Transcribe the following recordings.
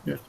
Yes.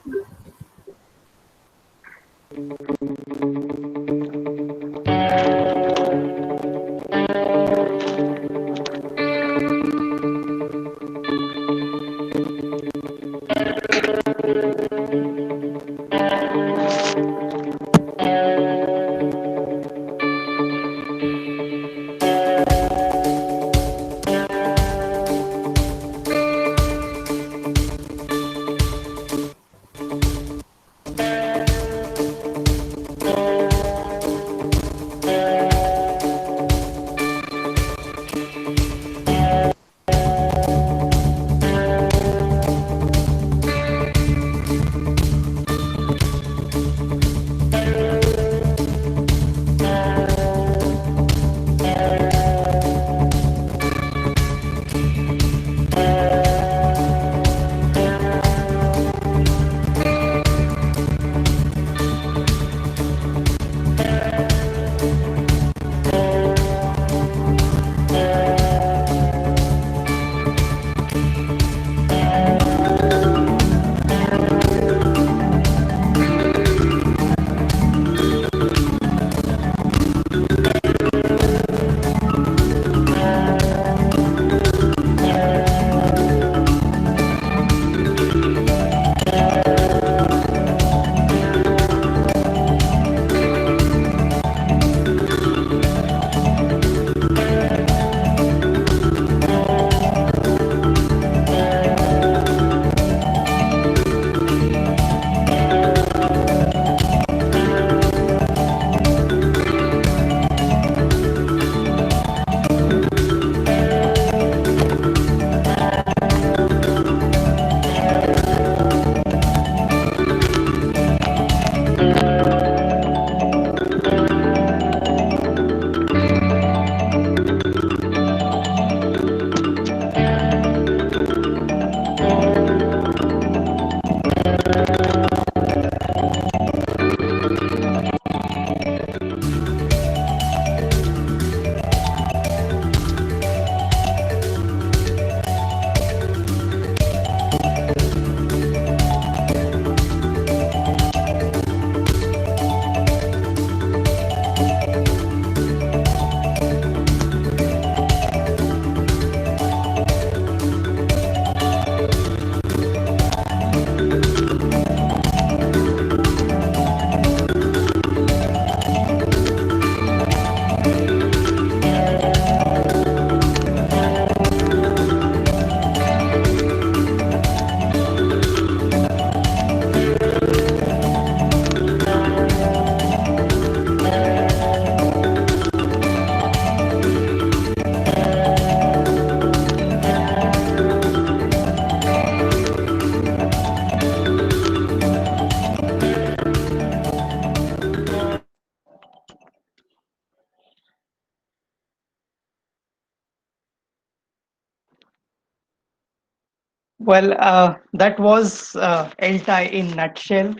Well, that was LTI in nutshell,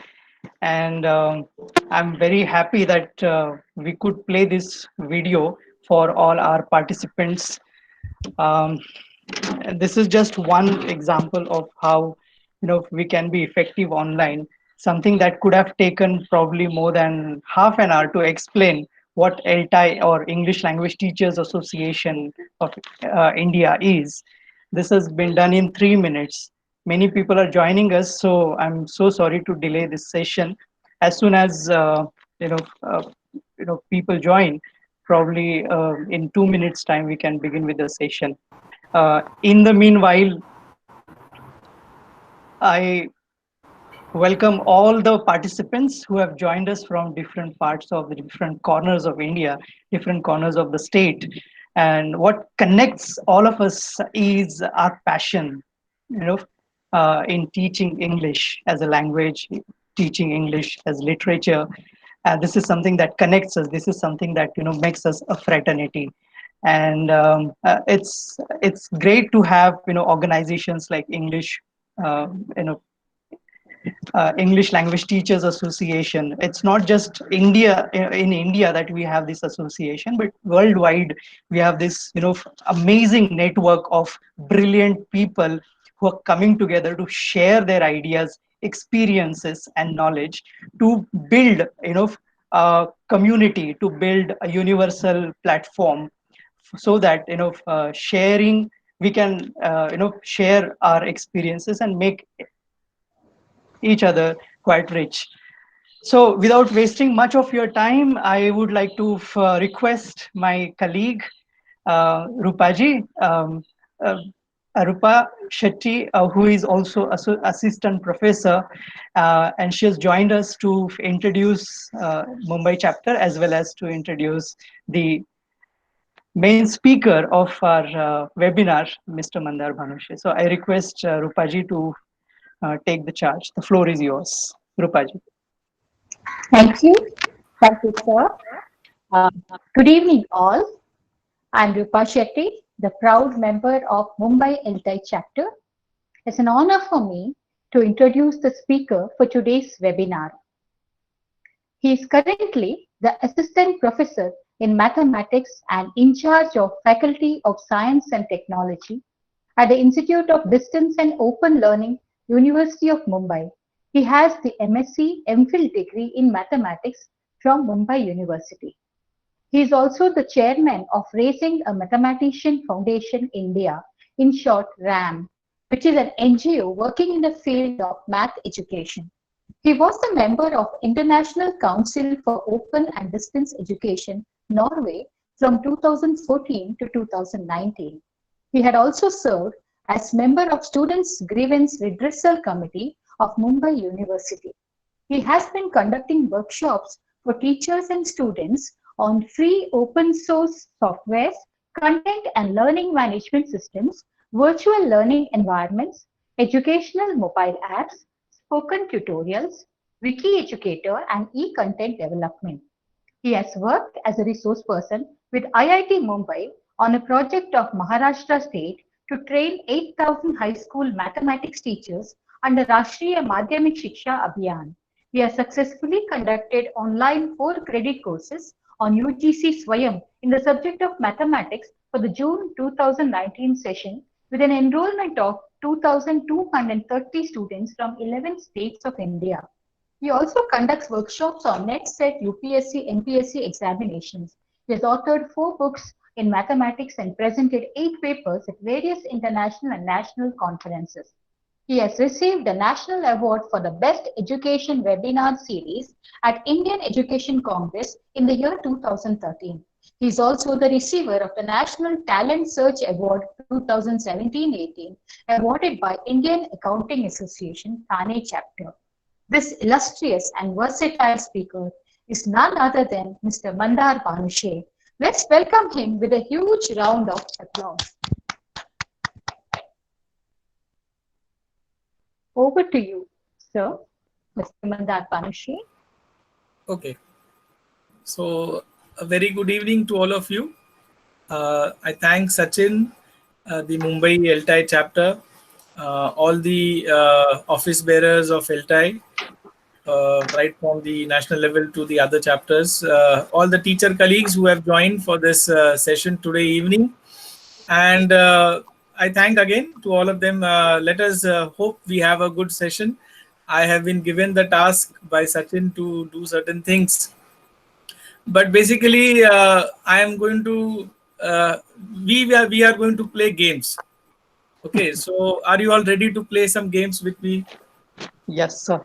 and I'm very happy that we could play this video for all our participants. Um, and this is just one example of how we can be effective online. Something that could have taken probably more than half an hour to explain what LTI or English Language Teachers Association of India is. This has been done in 3 minutes. Many people are joining us, so I'm so sorry to delay this session. As soon as you know uh, people join, probably in 2 minutes time we can begin with the session. In the meanwhile, I welcome all the participants who have joined us from different parts of the different corners of India, different corners of the state. And what connects all of us is our passion, in teaching English as a language, teaching English as literature. This is something that connects us. This is something that makes us a fraternity. And it's great to have organizations like uh, you know English Language Teachers Association. It's not just in India that we have this association, but worldwide we have this amazing network of brilliant people who are coming together to share their ideas experiences and knowledge to build, a community, to build a universal platform, so that, sharing, we can, share our experiences and make each other quite rich. So, without wasting much of your time, I would like to request my colleague, Rupaji, uh, Arupa Shetty, who is also assistant professor, and she has joined us to introduce Mumbai chapter, as well as to introduce the main speaker of our webinar, Mr. Mandar Bhanushe. So I request Rupaji to take the charge. The floor is yours, Rupaji. Thank you. Thank you, sir. Uh, Good evening, all. I'm Rupa Shetty, the proud member of Mumbai LTI chapter. It's an honor for me to introduce the speaker for today's webinar. He is currently the assistant professor in mathematics and in charge of Faculty of Science and Technology at the Institute of Distance and Open Learning, University of Mumbai. He has the MSc MPhil degree in mathematics from Mumbai University. He is also the chairman of Raising a Mathematician Foundation India, in short RAM, which is an NGO working in the field of math education. He was a member of International Council for Open and Distance Education, Norway, from 2014 to 2019. He had also served as member of Students' Grievance Redressal Committee of Mumbai University. He has been conducting workshops for teachers and students on free open source softwares, content and learning management systems, virtual learning environments, educational mobile apps, spoken tutorials, wiki educator, and e-content development. He has worked as a resource person with IIT Mumbai on a project of Maharashtra state to train 8,000 high school mathematics teachers under Rashtriya Madhyamik Shiksha Abhiyan. He has successfully conducted online 4 credit courses on UGC Swayam in the subject of mathematics for the June 2019 session with an enrollment of 2,230 students from 11 states of India. He also conducts workshops on NET-SET, UPSC, MPSC examinations. He has authored 4 books in mathematics and presented 8 papers at various international and national conferences. He has received the National Award for the Best Education Webinar Series at Indian Education Congress in the year 2013. He is also the receiver of the National Talent Search Award 2017-18, awarded by Indian Accounting Association, Thane chapter. This illustrious and versatile speaker is none other than Mr. Mandar Bhanushe. Let's welcome him with a huge round of applause. Over to you, sir, Mr. Mandar Bhanushe. Okay, so a very good evening to all of you. I thank Sachin, the Mumbai LTI chapter, all the office bearers of LTI, right from the national level to the other chapters, all the teacher colleagues who have joined for this session today evening. And I thank again to all of them. Let us hope we have a good session. I have been given the task by Sachin to do certain things. But basically, I am going to, we are going to play games. Okay, so are you all ready to play some games with me? Yes, sir.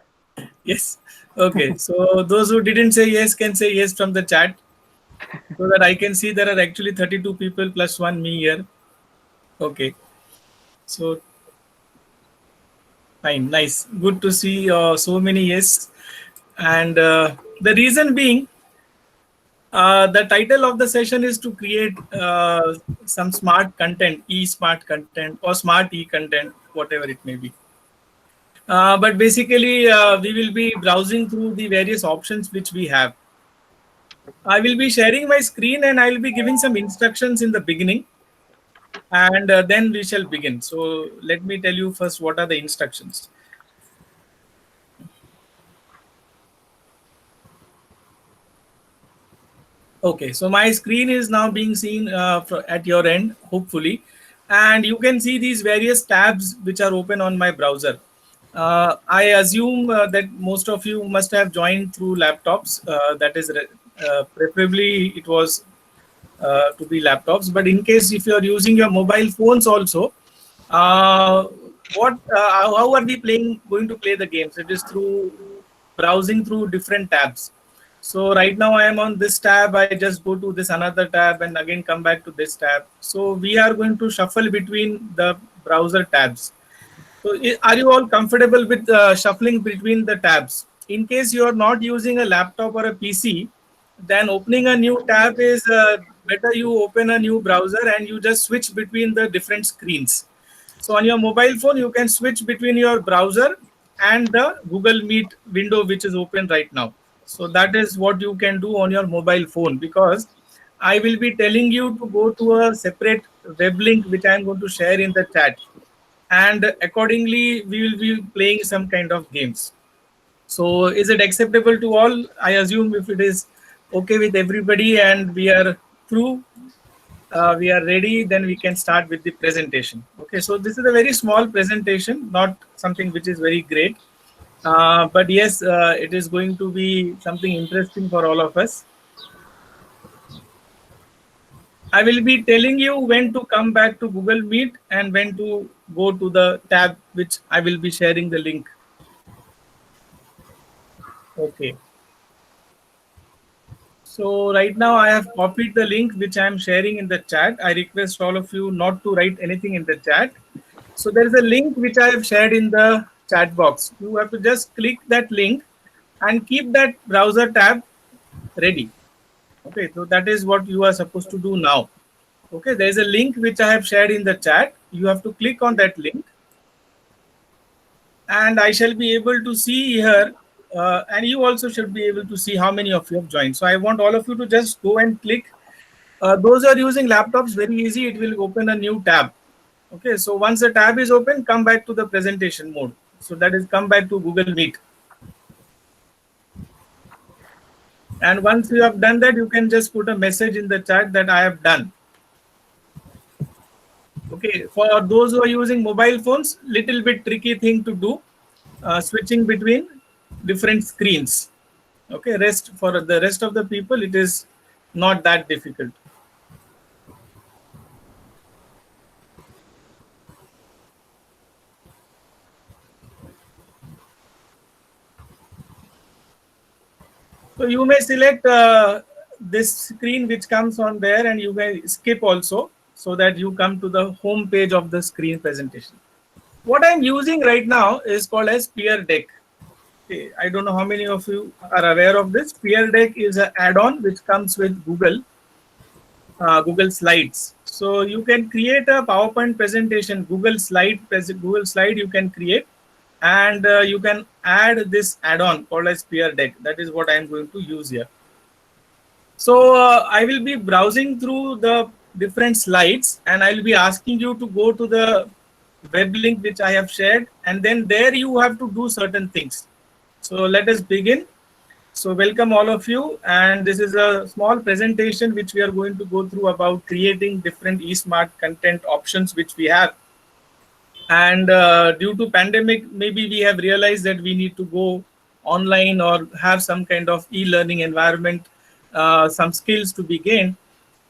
Yes. Okay, so those who didn't say yes can say yes from the chat, so that I can see there are actually 32 people plus one me here. Okay, so fine, nice, good to see so many yes. And the reason being, the title of the session is to create some smart content, e-smart content or smart e-content, whatever it may be. But basically, we will be browsing through the various options which we have. I will be sharing my screen and I will be giving some instructions in the beginning, and then we shall begin. So let me tell you first what are the instructions. Okay, so my screen is now being seen at your end, hopefully, and you can see these various tabs which are open on my browser. I assume that most of you must have joined through laptops. That is, preferably it was to be laptops. But in case if you are using your mobile phones also, uh, how are we going to play the games? It is through browsing through different tabs. So right now I am on this tab. I just go to this another tab and again come back to this tab. So we are going to shuffle between the browser tabs. So, are you all comfortable with shuffling between the tabs? In case you are not using a laptop or a PC, then opening a new tab is better. You open a new browser and you just switch between the different screens. So, on your mobile phone, you can switch between your browser and the Google Meet window, which is open right now. So, that is what you can do on your mobile phone, because I will be telling you to go to a separate web link, which I am going to share in the chat, and accordingly we will be playing some kind of games. So is it acceptable to all? I assume if it is okay with everybody and we are through, we are ready, then we can start with the presentation. Okay, so this is a very small presentation, not something which is very great, but yes, it is going to be something interesting for all of us. I will be telling you when to come back to Google Meet and when to go to the tab which I will be sharing the link. Okay. So right now I have copied the link which I am sharing in the chat. I request all of you not to write anything in the chat. So there is a link which I have shared in the chat box. You have to just click that link and keep that browser tab ready. Okay, so that is what you are supposed to do now. Okay, there is a link which I have shared in the chat. You have to click on that link and I shall be able to see here, and you also should be able to see how many of you have joined. So I want all of you to just go and click. Those are using laptops, very easy. It will open a new tab. Okay, so once the tab is open, come back to the presentation mode. So that is, come back to Google Meet. And once you have done that, you can just put a message in the chat that I have done. Okay, for those who are using mobile phones, little bit tricky thing to do, switching between different screens. Okay, for the rest of the people, it is not that difficult. So you may select this screen which comes on there, and you may skip also, so that you come to the home page of the screen presentation. What I'm using right now is called as Peer Deck. Okay, I don't know how many of you are aware of this. Peer Deck is an add-on which comes with Google Slides. So you can create a PowerPoint presentation, Google Slide you can create, and you can add this add-on called as Peer Deck. That is what I am going to use here. So I will be browsing through the different slides, and I will be asking you to go to the web link which I have shared, and then there you have to do certain things. So let us begin. So welcome all of you, and this is a small presentation which we are going to go through about creating different eSmart content options which we have. And due to pandemic, maybe we have realized that we need to go online or have some kind of e-learning environment, some skills to be gained.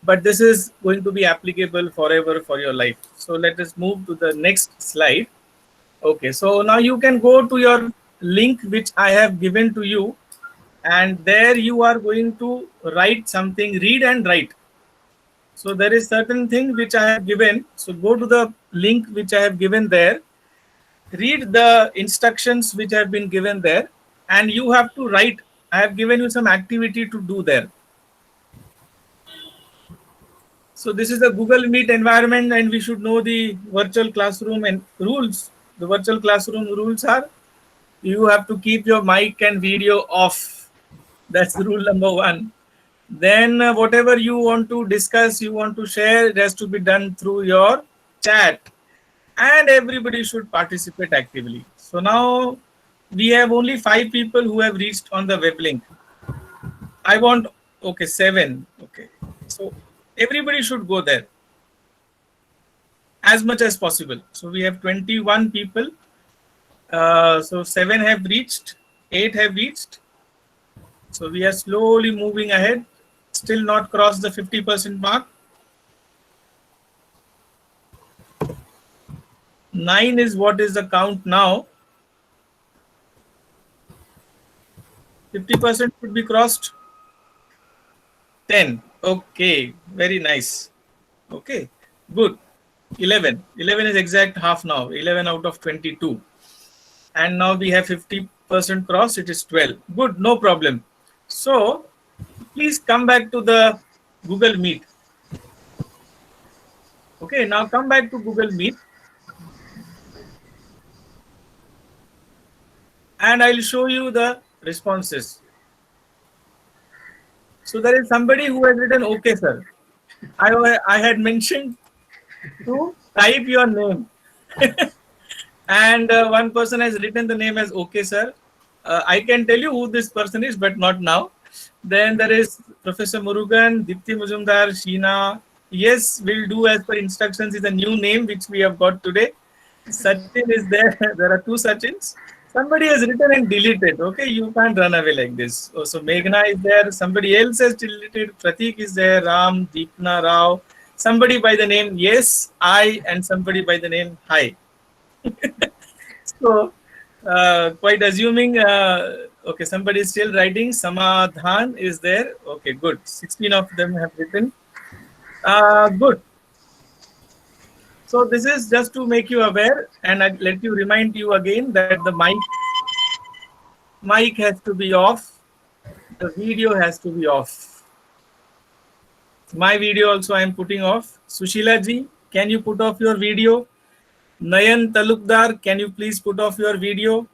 But this is going to be applicable forever for your life. So let us move to the next slide. Okay, so now you can go to your link which I have given to you, and there you are going to write something, read and write. So there is certain thing which I have given. So go to the link which I have given there, read the instructions which have been given there, and you have to write. I have given you some activity to do there. So this is the Google Meet environment, and we should know the virtual classroom and rules. The virtual classroom rules are, you have to keep your mic and video off. That's rule number 1. Then whatever you want to discuss, you want to share, it has to be done through your chat, and everybody should participate actively. So now we have only 5 people who have reached on the web link. I want, okay, 7. Okay, so everybody should go there as much as possible. So we have 21 people. So 7 have reached, 8 have reached. So we are slowly moving ahead, still not crossed the 50% mark. 9 is what is the count now. 50% should be crossed. 10. Okay, very nice. Okay, good. 11. 11 is exact half now. 11 out of 22. And now we have 50% crossed. It is 12. Good, no problem. So please come back to the Google Meet. Okay, now come back to Google Meet. And I'll show you the responses. So there is somebody who has written, okay, sir. I had mentioned to type your name. And one person has written the name as okay, sir. I can tell you who this person is, but not now. Then there is Professor Murugan, Dipti Mujumdar, Sheena. Yes, we'll do as per instructions is a new name which we have got today. Sachin is there. There are two Sachins. Somebody has written and deleted. Okay, you can't run away like this. Oh, so Meghna is there. Somebody else has deleted. Pratik is there. Ram, Deepna Rao. Somebody by the name Yes, I, and somebody by the name Hi. So, quite assuming, okay, somebody is still writing. Samadhan is there. Okay, good. 16 of them have written. Good. So this is just to make you aware, and I let you remind you again that the mic has to be off. The video has to be off. My video also I am putting off. Sushila ji, can you put off your video? Nayan Talukdar, can you please put off your video?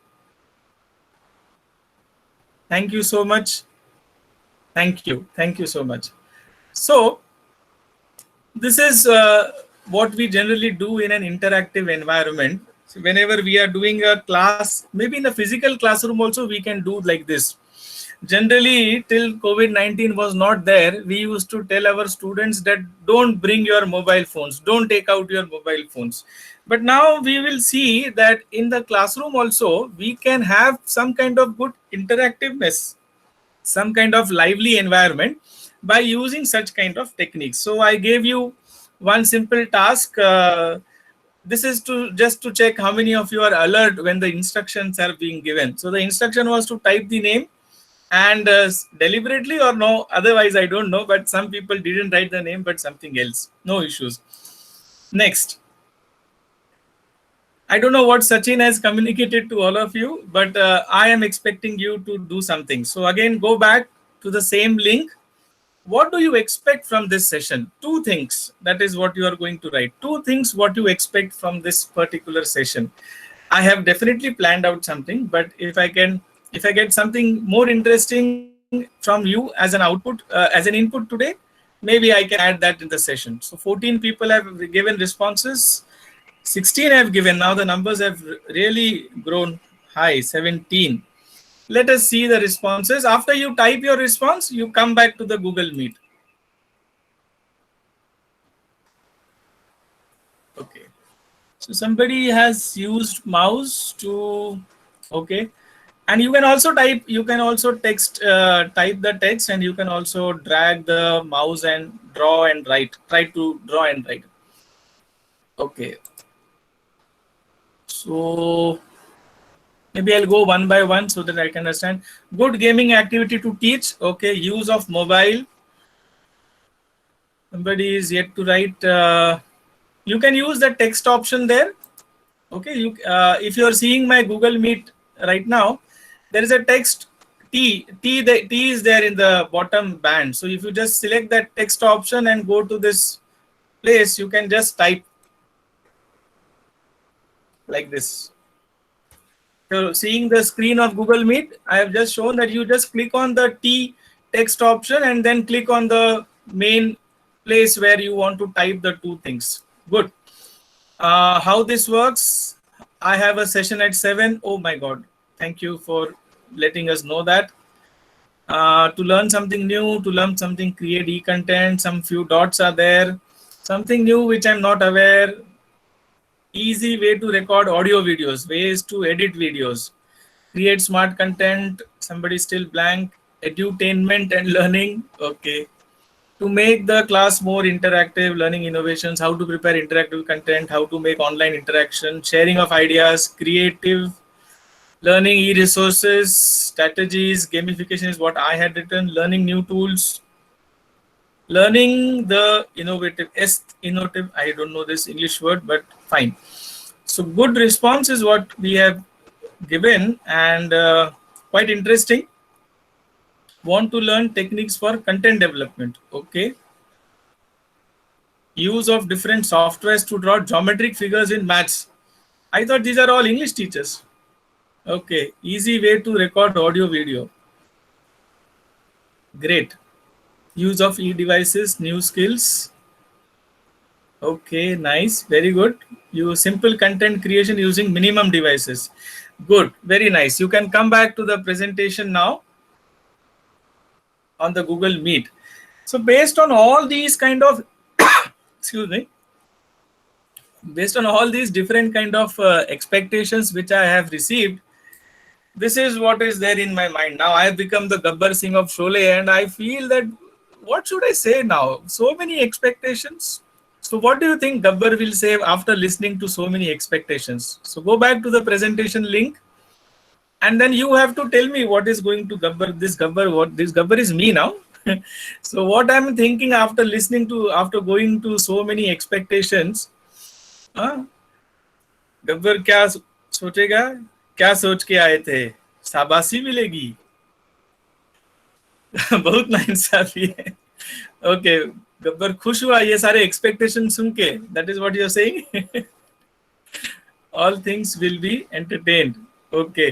Thank you so much. Thank you. Thank you so much. So this is what we generally do in an interactive environment. So whenever we are doing a class, maybe in a physical classroom also, we can do like this. Generally, till COVID-19 was not there, we used to tell our students that don't bring your mobile phones, don't take out your mobile phones. But now we will see that in the classroom also, we can have some kind of good interactiveness, some kind of lively environment by using such kind of techniques. So I gave you one simple task. This is to just to check how many of you are alert when the instructions are being given. So the instruction was to type the name, and deliberately or no, otherwise I don't know, but some people didn't write the name but something else. No issues. Next, I don't know what Sachin has communicated to all of you, but I am expecting you to do something. So again, go back to the same link. What do you expect from this session? Two things. That is what you are going to write. Two things what you expect from this particular session. I have definitely planned out something, but if I get something more interesting from you as an output, as an input today, maybe I can add that in the session. So 14 people have given responses. 16 have given. Now the numbers have really grown high, 17. Let us see the responses. After you type your response, you come back to the Google Meet. Okay. So somebody has used mouse to, okay. And you can also type, you can also text, type the text, and you can also drag the mouse and draw and write. Try to draw and write. Okay. So maybe I'll go one by one so that I can understand. Good gaming activity to teach. Okay. Use of mobile. Somebody is yet to write. You can use the text option there. Okay. If you are seeing my Google Meet right now, there is a text T. The T is there in the bottom band. So if you just select that text option and go to this place, you can just type like this. So seeing the screen of Google Meet, I have just shown that you just click on the T text option and then click on the main place where you want to type the two things. Good. How this works, I have a session at 7. Oh my God. Thank you for letting us know that. To learn something new, to learn something, create e-content, some few dots are there. Something new which I'm not aware. easy way to record audio videos, ways to edit videos, create smart content. Somebody still blank. Edutainment and learning. Okay. To make the class more interactive, learning innovations, how to prepare interactive content, how to make online interaction, sharing of ideas, creative learning, e-resources, strategies, gamification is what I had written, learning new tools, learning the innovative, I don't know this English word, but fine. So good response is what we have given, and quite interesting. Want to learn techniques for content development. Okay. Use of different softwares to draw geometric figures in maths. I thought these are all English teachers. Okay. Easy way to record audio video. Great. Use of e-devices, new skills. Okay, nice, very good. Use simple content creation using minimum devices. Good, very nice. You can come back to the presentation now on the Google Meet. So based on all these kind of, excuse me, based on all these different kind of expectations which I have received, this is what is there in my mind. Now I have become the Gabbar Singh of Sholay, and I feel that what should I say now? So many expectations. So what do you think Gabbar will say after listening to so many expectations? So go back to the presentation link, and then you have to tell me what is going to Gabbar. This Gabbar is me now. So what I'm thinking after listening to, after going to so many expectations, Gabbar क्या सोचेगा, क्या सोच के आए थे, शाबाशी मिलेगी. बहुत नाइंसाफी है. ओके, गब्बर खुश हुआ ये सारे एक्सपेक्टेशन सुन के. That is what you are saying. All things will be entertained. Okay.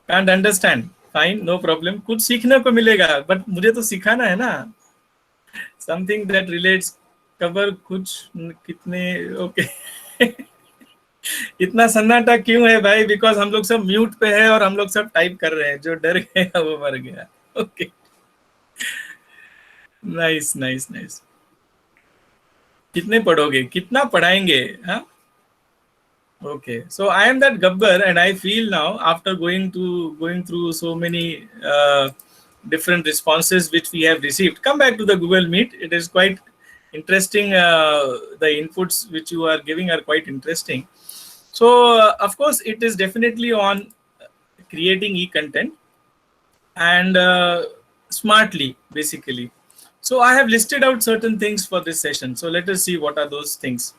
Can't understand. Fine, no problem. कुछ सीखने को मिलेगा, बट मुझे तो सिखाना है ना. Something that relates. कबर कुछ कितने. ओके. इतना सन्नाटा क्यों है भाई? बिकॉज हम लोग सब म्यूट पे है और हम लोग सब टाइप कर रहे हैं. जो डर गया वो मर गया. Okay, nice nice nice. कितने पढ़ोगे, कितना पढ़ाएंगे? हाँ. Okay, so I am that Gabbar, and I feel now after going through so many different responses which we have received. Come back to the Google Meet. It is quite interesting. The inputs which you are giving are quite interesting. So of course it is definitely on creating e-content and smartly, basically. So I have listed out certain things for this session. So let us see what are those things.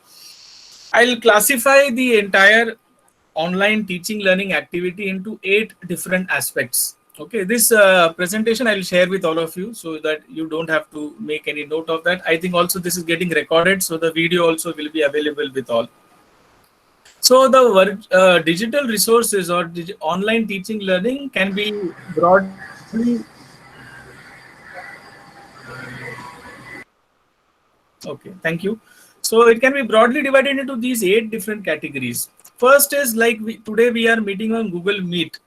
I'll classify the entire online teaching learning activity into 8 different aspects. Okay, this presentation I'll share with all of you so that you don't have to make any note of that. I think also this is getting recorded, so the video also will be available with all. So the digital resources or online teaching learning can be broadly. Okay, thank you. So it can be broadly divided into these 8 different categories. First is like today we are meeting on Google Meet.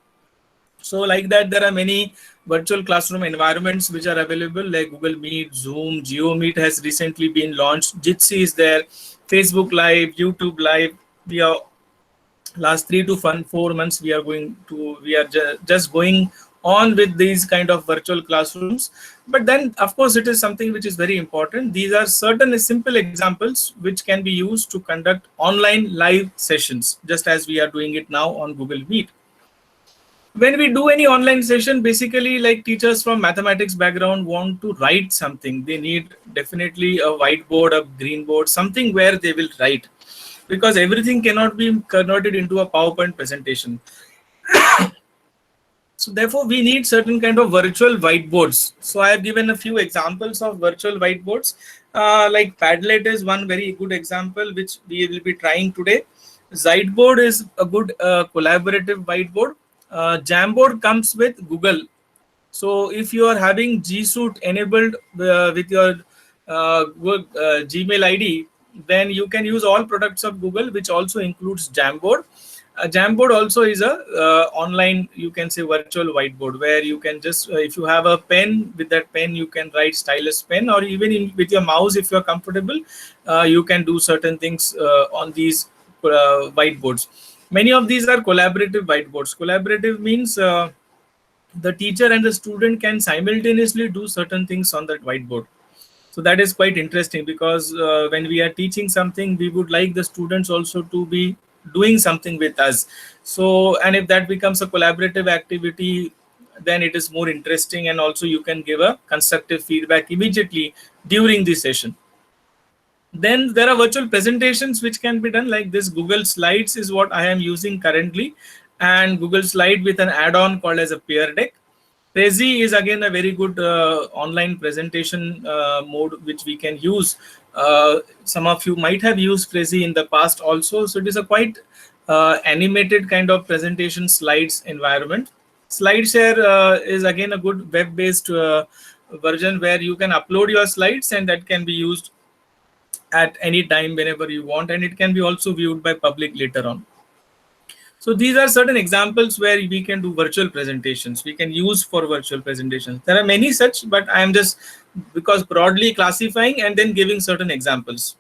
So like that, there are many virtual classroom environments which are available, like Google Meet, Zoom, GeoMeet has recently been launched. Jitsi is there, Facebook Live, YouTube Live. We are last 3 to 4 months we are just going on with these kind of virtual classrooms. But then of course it is something which is very important. These are certain simple examples which can be used to conduct online live sessions, just as we are doing it now on Google Meet. When we do any online session, basically like teachers from mathematics background want to write something. They need definitely a whiteboard, a green board, something where they will write, because everything cannot be converted into a PowerPoint presentation. So therefore, we need certain kind of virtual whiteboards. So I have given a few examples of virtual whiteboards. Like Padlet is one very good example, which we will be trying today. Ziteboard is a good collaborative whiteboard. Jamboard comes with Google. So if you are having G Suite enabled with your Gmail ID, then you can use all products of Google, which also includes Jamboard. A Jamboard also is a online, you can say, virtual whiteboard, where you can just if you have a pen, with that pen you can write stylus pen, or even with your mouse, if you are comfortable, you can do certain things on these whiteboards. Many of these are collaborative whiteboards. Collaborative means the teacher and the student can simultaneously do certain things on that whiteboard. So that is quite interesting, because when we are teaching something, we would like the students also to be doing something with us. So, and if that becomes a collaborative activity, then it is more interesting, and also you can give a constructive feedback immediately during the session. Then there are virtual presentations which can be done like this. Google Slides is what I am using currently, and Google Slide with an add-on called as a Pear Deck. Prezi is again a very good online presentation mode which we can use. Some of you might have used Prezi in the past also. So it is a quite animated kind of presentation slides environment. SlideShare is again a good web-based version where you can upload your slides, and that can be used at any time whenever you want, and it can be also viewed by public later on. So these are certain examples where we can do virtual presentations, we can use for virtual presentations. There are many such, but I am just because broadly classifying and then giving certain examples.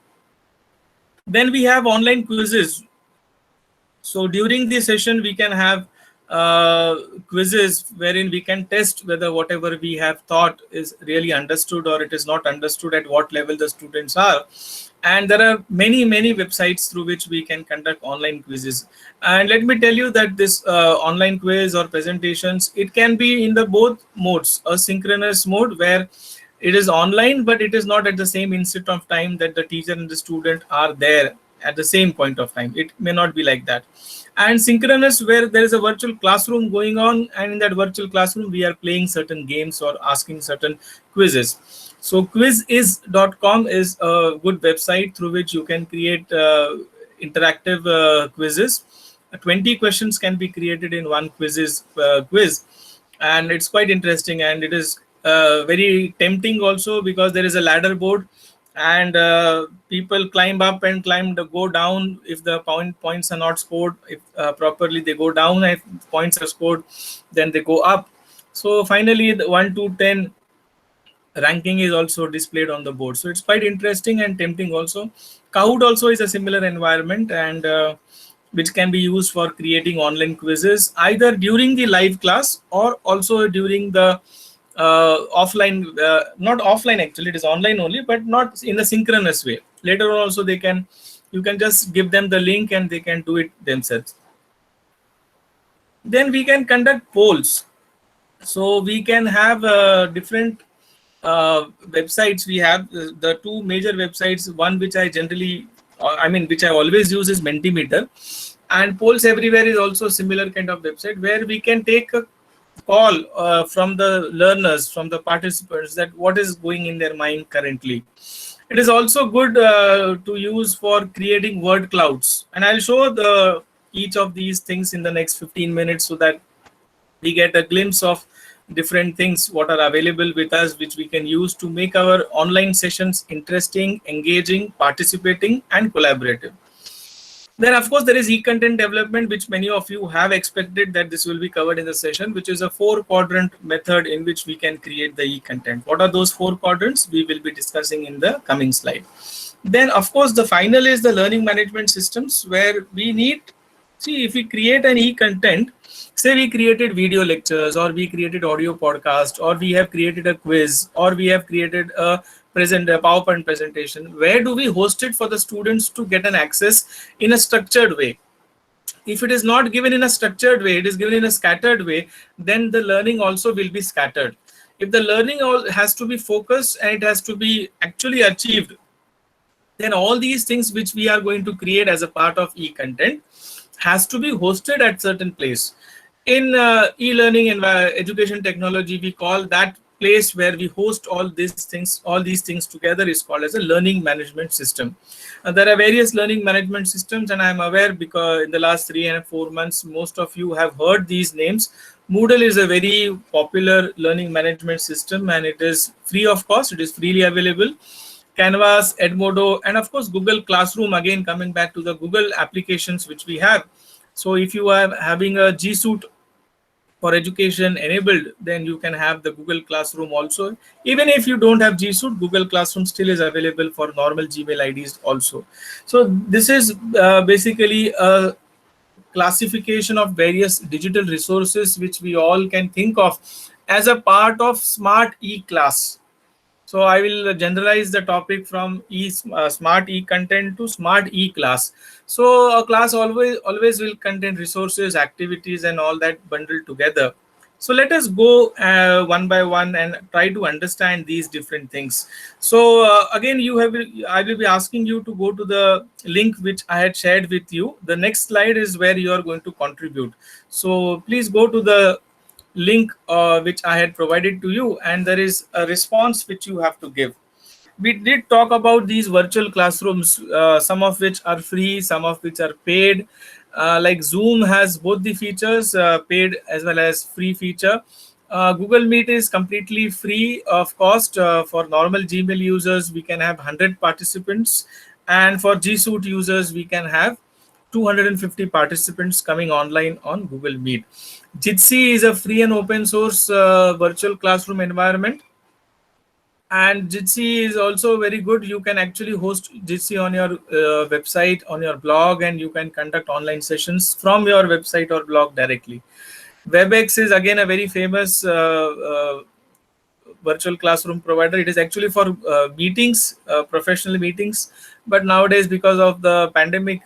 Then we have online quizzes. So during the session, we can have quizzes wherein we can test whether whatever we have thought is really understood or it is not understood, at what level the students are. And there are many websites through which we can conduct online quizzes. And let me tell you that this online quiz or presentations, it can be in the both modes. A synchronous mode where it is online, but it is not at the same instant of time that the teacher and the student are there at the same point of time. It may not be like that. And synchronous, where there is a virtual classroom going on, and in that virtual classroom we are playing certain games or asking certain quizzes. So quiziz.com is a good website through which you can create interactive quizzes. 20 questions can be created in one quiz, and it's quite interesting, and it is very tempting also, because there is a ladder board, and people climb up and go down. If the points are not scored if properly, they go down. If points are scored, then they go up. So finally the 1 to 10 ranking is also displayed on the board. So it's quite interesting and tempting also. Kahoot also is a similar environment, and which can be used for creating online quizzes either during the live class or also during the offline, not offline actually, it is online only, but not in a synchronous way. Later on also you can just give them the link and they can do it themselves. Then we can conduct polls. So we can have different websites. We have the two major websites, one which I generally, which I always use is Mentimeter, and Polls Everywhere is also a similar kind of website where we can take a call from the learners, from the participants, that what is going in their mind currently. It is also good to use for creating word clouds, and I'll show each of these things in the next 15 minutes so that we get a glimpse of different things what are available with us, which we can use to make our online sessions interesting, engaging, participating, and collaborative. Then of course there is e-content development, which many of you have expected that this will be covered in the session, which is a 4-quadrant method in which we can create the e-content. What are those 4 quadrants? We will be discussing in the coming slide. Then of course the final is the learning management systems, where we need, see, if we create an e-content, say we created video lectures, or we created audio podcast, or we have created a quiz, or we have created a PowerPoint presentation, where do we host it for the students to get an access in a structured way? If it is not given in a structured way, it is given in a scattered way, then the learning also will be scattered. If the learning has to be focused and it has to be actually achieved, then all these things which we are going to create as a part of e-content has to be hosted at certain place. In e-learning and education technology, we call that place where we host all these things together is called as a learning management system. There are various learning management systems, and I am aware because in the last 3 and 4 months, most of you have heard these names. Moodle is a very popular learning management system, and it is free of cost. It is freely available. Canvas, Edmodo, and of course Google Classroom, again coming back to the Google applications which we have. So if you are having a G Suite for education enabled, then you can have the Google Classroom also. Even if you don't have G Suite, Google Classroom still is available for normal Gmail IDs also. So this is basically a classification of various digital resources which we all can think of as a part of smart e-class. So I will generalize the topic from smart e-content to smart e-class. So a class always will contain resources, activities, and all that bundled together. So let us go one by one and try to understand these different things. So again, I will be asking you to go to the link which I had shared with you. The next slide is where you are going to contribute. So please go to the link which I had provided to you, and there is a response which you have to give. We did talk about these virtual classrooms, some of which are free, some of which are paid. Like Zoom has both the features, paid as well as free feature. Google Meet is completely free of cost. For normal Gmail users, we can have 100 participants, and for G Suite users, we can have 250 participants coming online on Google Meet. Jitsi is a free and open source virtual classroom environment, and Jitsi is also very good. You can actually host Jitsi on your website, on your blog, and you can conduct online sessions from your website or blog directly. WebEx is again a very famous virtual classroom provider. It is actually for meetings, professional meetings, but nowadays because of the pandemic,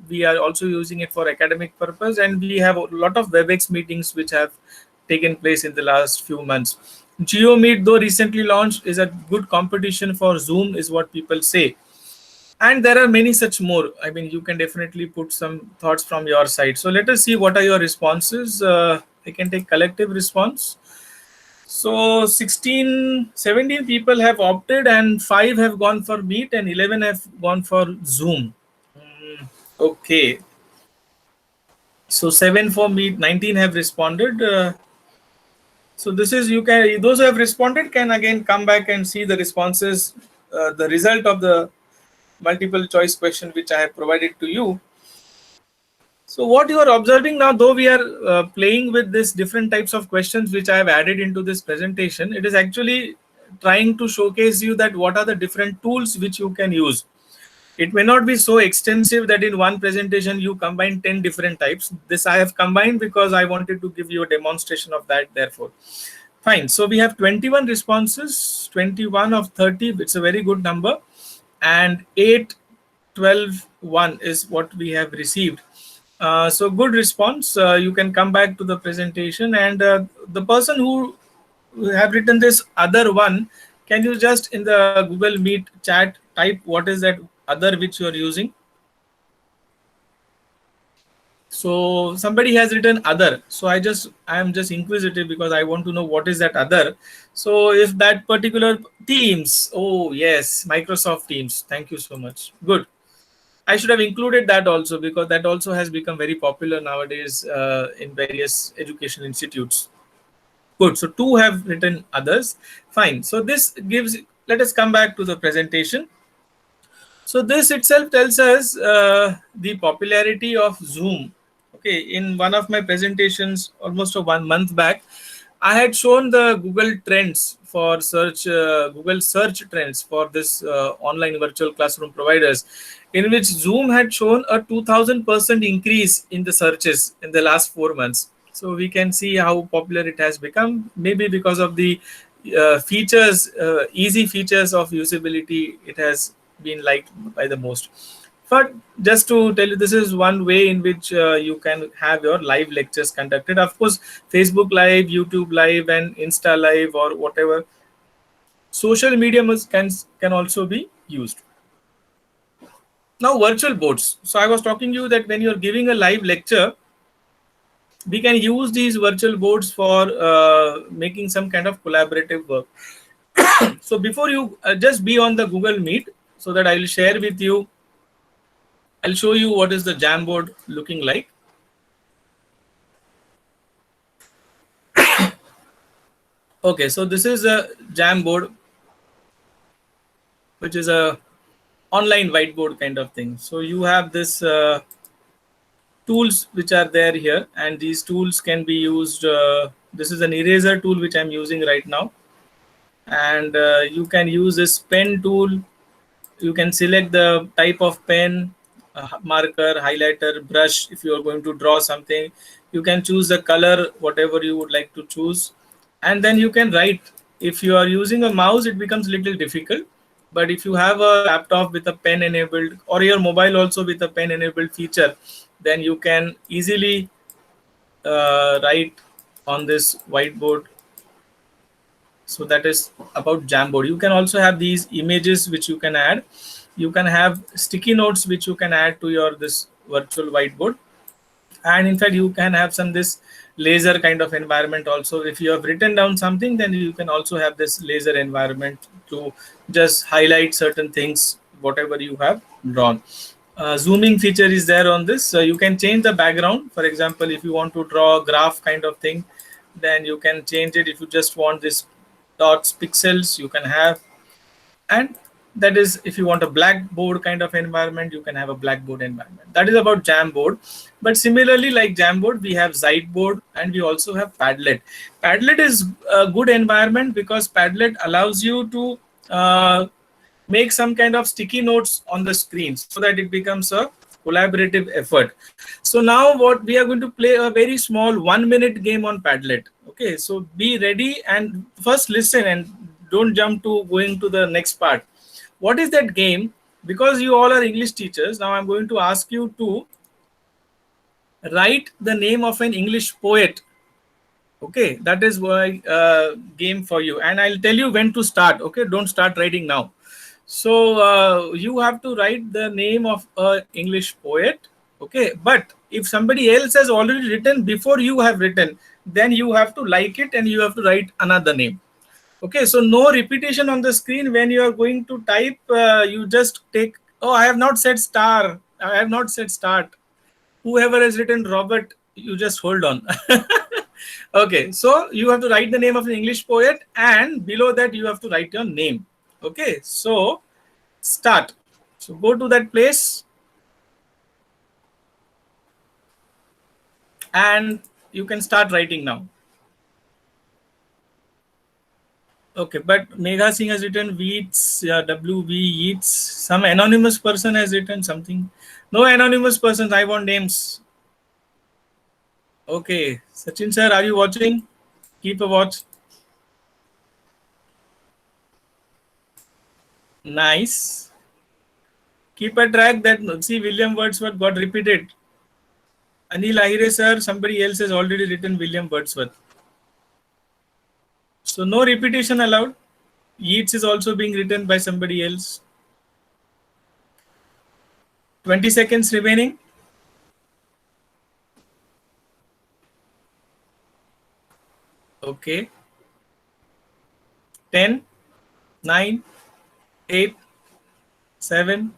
we are also using it for academic purpose, and we have a lot of WebEx meetings which have taken place in the last few months. GeoMeet, though recently launched, is a good competition for Zoom, is what people say. And there are many such more. I mean, you can definitely put some thoughts from your side. So let us see what are your responses. I can take collective response. So 17 people have opted, and 5 have gone for Meet, and 11 have gone for Zoom. Okay. So 7 for Meet, 19 have responded. So this is, you can, those who have responded can again come back and see the responses, the result of the multiple choice question which I have provided to you. So what you are observing now, though we are playing with this different types of questions which I have added into this presentation, it is actually trying to showcase you that what are the different tools which you can use. It may not be so extensive that in one presentation you combine 10 different types. This I have combined because I wanted to give you a demonstration of that, therefore. Fine. So we have 21 responses, 21 of 30. It's a very good number. And 8, 12, 1 is what we have received. So good response. You can come back to the presentation, and the person who have written this other one, can you just in the Google Meet chat type what is that other which you are using? So somebody has written other. So I am just inquisitive because I want to know what is that other. So if that particular Teams, oh yes, Microsoft Teams. Thank you so much. Good. I should have included that also because that also has become very popular nowadays in various education institutes. Good. So 2 have written others. Fine. So this gives, let us come back to the presentation. So this itself tells us the popularity of Zoom. Okay, in one of my presentations almost a 1 month back, I had shown the Google trends for search, Google search trends for this online virtual classroom providers, in which Zoom had shown a 2000% increase in the searches in the last 4 months. So we can see how popular it has become, maybe because of the features, easy features of usability. It has been liked by the most. But just to tell you, this is one way in which you can have your live lectures conducted. Of course, Facebook Live, YouTube Live, and Insta Live, or whatever social media can also be used. Now, virtual boards. So I was talking to you that when you're giving a live lecture, we can use these virtual boards for making some kind of collaborative work. So before you just be on the Google Meet, so that I will share with you, I'll show you what is the Jamboard looking like. Okay, so this is a Jamboard, which is a online whiteboard kind of thing. So you have this 2 tools which are there here, and these tools can be used. This is an eraser tool which I'm using right now, and you can use this pen tool. You can select the type of pen, marker, highlighter, brush. If you are going to draw something, you can choose the color, whatever you would like to choose, and then you can write. If you are using a mouse, it becomes a little difficult, but if you have a laptop with a pen enabled, or your mobile also with a pen enabled feature, then you can easily write on this whiteboard. So that is about Jamboard. You can also have these images which you can add. You can have sticky notes which you can add to your this virtual whiteboard, and in fact you can have some this laser kind of environment also. If you have written down something, then you can also have this laser environment to just highlight certain things whatever you have drawn. Zooming feature is there on this, so you can change the background. For example, if you want to draw a graph kind of thing, then you can change it. If you just want this dots, pixels, you can have. And that is, if you want a blackboard kind of environment, you can have a blackboard environment. That is about Jamboard. But similarly, like Jamboard, we have Ziteboard, and we also have Padlet. Padlet is a good environment because Padlet allows you to make some kind of sticky notes on the screen so that it becomes a collaborative effort. So now what we are going to play a very small 1-minute game on Padlet. Okay, so be ready and first listen and don't jump to going to the next part. What is that game? Because you all are English teachers, now I'm going to ask you to write the name of an English poet. Okay, that is my game for you, and I'll tell you when to start. Okay, don't start writing now. So you have to write the name of an English poet. Okay, but if somebody else has already written before you have written, then you have to like it and you have to write another name. Okay, so no repetition on the screen. When you are going to type, you just take, oh, I have not said star. I have not said start. Whoever has written Robert, you just hold on. Okay, so you have to write the name of an English poet, and below that you have to write your name. Okay, so start. So go to that place and you can start writing now. Okay, but Megha Singh has written Weeds, WV Yeats. Some anonymous person has written something. No anonymous persons, I want names. Okay, Sachin sir, are you watching? Keep a watch. Nice. Keep a track that, see, William Wordsworth got repeated. Anil Ahire sir, somebody else has already written William Wordsworth. So no repetition allowed. Yeats is also being written by somebody else. 20 seconds remaining. Okay. 10, 9, 8, 7,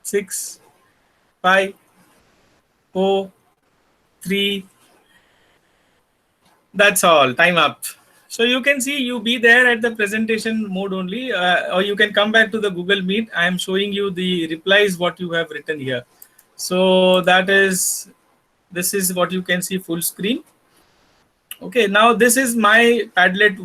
6, 5, 4, 3. That's all. Time up. So you can see you be there at the presentation mode only, or you can come back to the Google Meet. I am showing you the replies what you have written here. So this is what you can see full screen. Okay, now this is my Padlet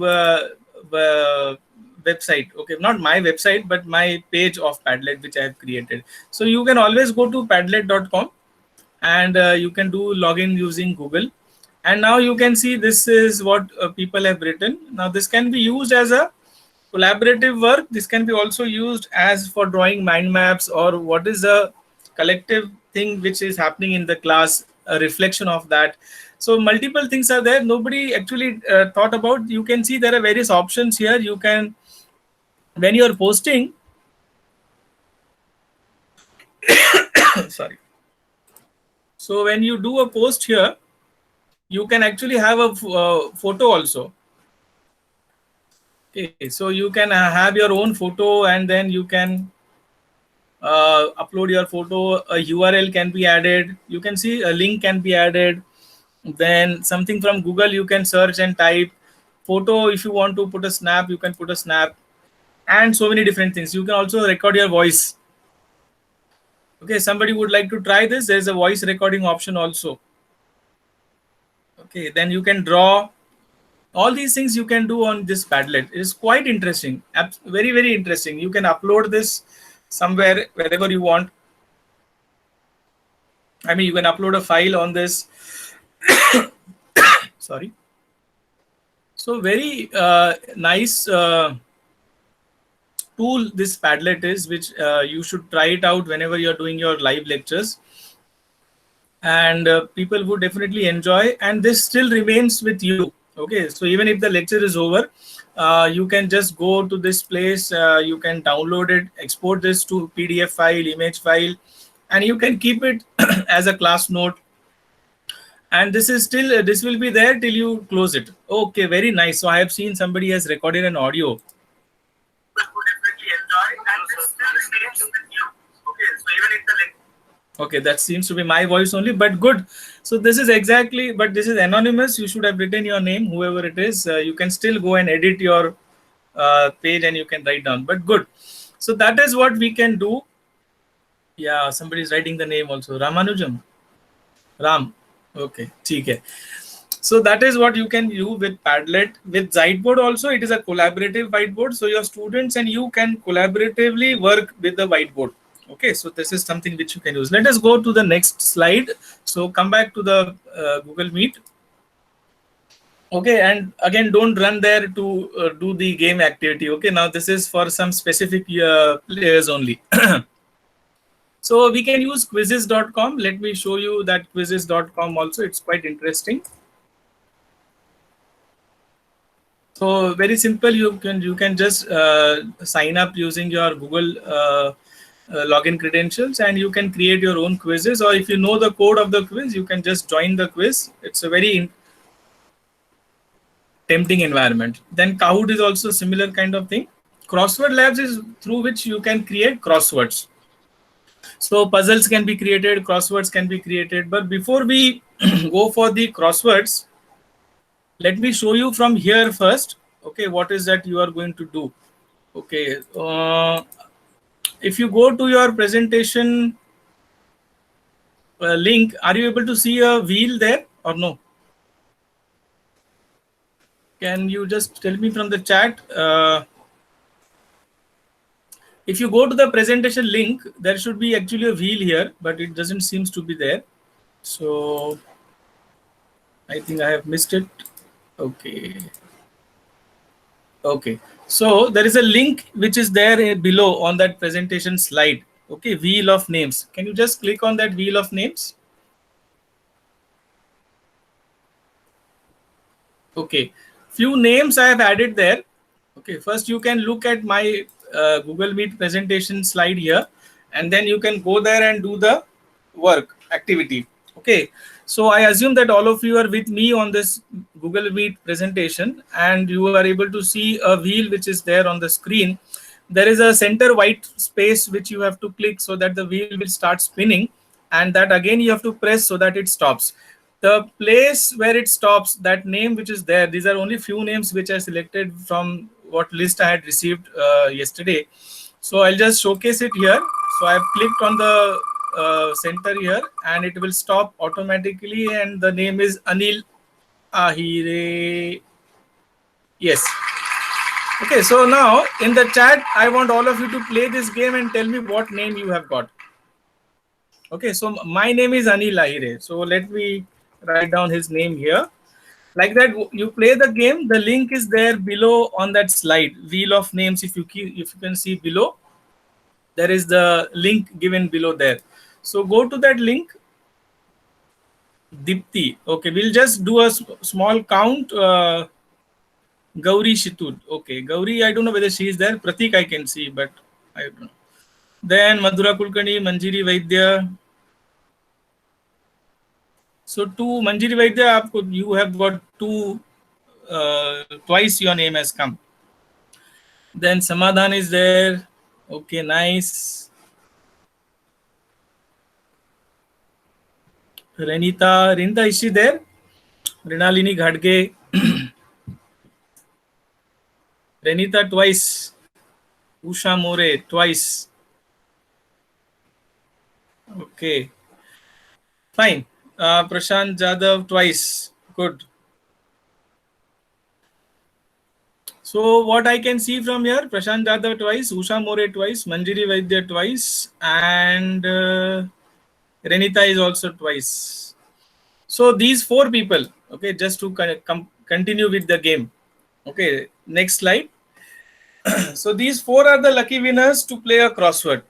website. Okay, not my website, but my page of Padlet which I have created. So you can always go to padlet.com and you can do login using Google. And now you can see this is what people have written. Now this can be used as a collaborative work. This can be also used as for drawing mind maps, or what is a collective thing which is happening in the class, a reflection of that. So multiple things are there. Nobody actually thought about. You can see there are various options here. You can, when you are posting, sorry. So when you do a post here, you can actually have a photo also. Okay, so you can have your own photo, and then you can upload your photo. A URL can be added. You can see a link can be added. Then something from Google you can search and type. Photo, if you want to put a snap, you can put a snap, and so many different things. You can also record your voice. Okay, somebody would like to try this. There's a voice recording option also. Okay, then you can draw. All these things you can do on this Padlet. It is quite interesting. Very, very interesting. You can upload this somewhere, wherever you want. I mean, you can upload a file on this. Sorry. So very nice tool this Padlet is, which you should try it out whenever you're doing your live lectures. And people would definitely enjoy, and this still remains with you. Okay, so even if the lecture is over, you can just go to this place, you can download it, export this to PDF file, image file, and you can keep it as a class note. And this is still this will be there till you close it. Okay, very nice. So I have seen somebody has recorded an audio. Okay, that seems to be my voice only, but good. So this is exactly, but this is anonymous. You should have written your name, whoever it is. You can still go and edit your page and you can write down, but good. So that is what we can do. Yeah, somebody is writing the name also. Ramanujam. Ram. Okay, okay. So that is what you can do with Padlet. With Whiteboard also, it is a collaborative whiteboard. So your students and you can collaboratively work with the whiteboard. Okay, so this is something which you can use. Let us go to the next slide. So come back to the Google Meet. Okay, and again, don't run there to do the game activity. Okay, now this is for some specific players only. So we can use quizzes.com. Let me show you that quizzes.com also. It's quite interesting. So very simple. You can just sign up using your Google login credentials, and you can create your own quizzes. Or if you know the code of the quiz, you can just join the quiz. It's a very tempting environment. Then Kahoot is also similar kind of thing. Crossword Labs is through which you can create crosswords. So puzzles can be created, crosswords can be created. But before we go for the crosswords, let me show you from here first. Okay, what is that you are going to do? Okay, if you go to your presentation link, are you able to see a wheel there or no? Can you just tell me from the chat? If you go to the presentation link, there should be actually a wheel here, but it doesn't seems to be there. So I think I have missed it. Okay. Okay. So there is a link which is there below on that presentation slide. Okay, wheel of names. Can you just click on that wheel of names? Okay, few names I have added there. Okay, first you can look at my Google Meet presentation slide here, and then you can go there and do the work activity. Okay, so I assume that all of you are with me on this Google Meet presentation, and you are able to see a wheel which is there on the screen. There is a center white space which you have to click so that the wheel will start spinning, and that again you have to press so that it stops. The place where it stops, that name which is there, these are only few names which I selected from what list I had received yesterday. So I'll just showcase it here. So I've clicked on the center here, and it will stop automatically, and the name is Anil Ahire. Yes. Okay, so now in the chat, I want all of you to play this game and tell me what name you have got. Okay, so my name is Anil Ahire. So let me write down his name here. Like that, you play the game. The link is there below on that slide, wheel of names. If you can see below, there is the link given below there. So go to that link. Dipti. Okay, we'll just do a small count. Gauri Shitud. Okay, Gauri, I don't know whether she is there. Pratik I can see, but I don't know. Then Madhura Kulkarni, Manjiri Vaidya. So to Manjiri Vaidya, you have got twice your name has come. Then Samadhan is there. Okay, nice. Renita, is she there? Rinalini Ghadge. Renita twice. Usha More twice. Okay. Fine. Prashant Jadhav twice. Good. So what I can see from here, Prashant Jadhav twice, Usha More twice, Manjiri Vaidya twice, and Renita is also twice. So these four people, okay, just to continue with the game. Okay, next slide. So these four are the lucky winners to play a crossword.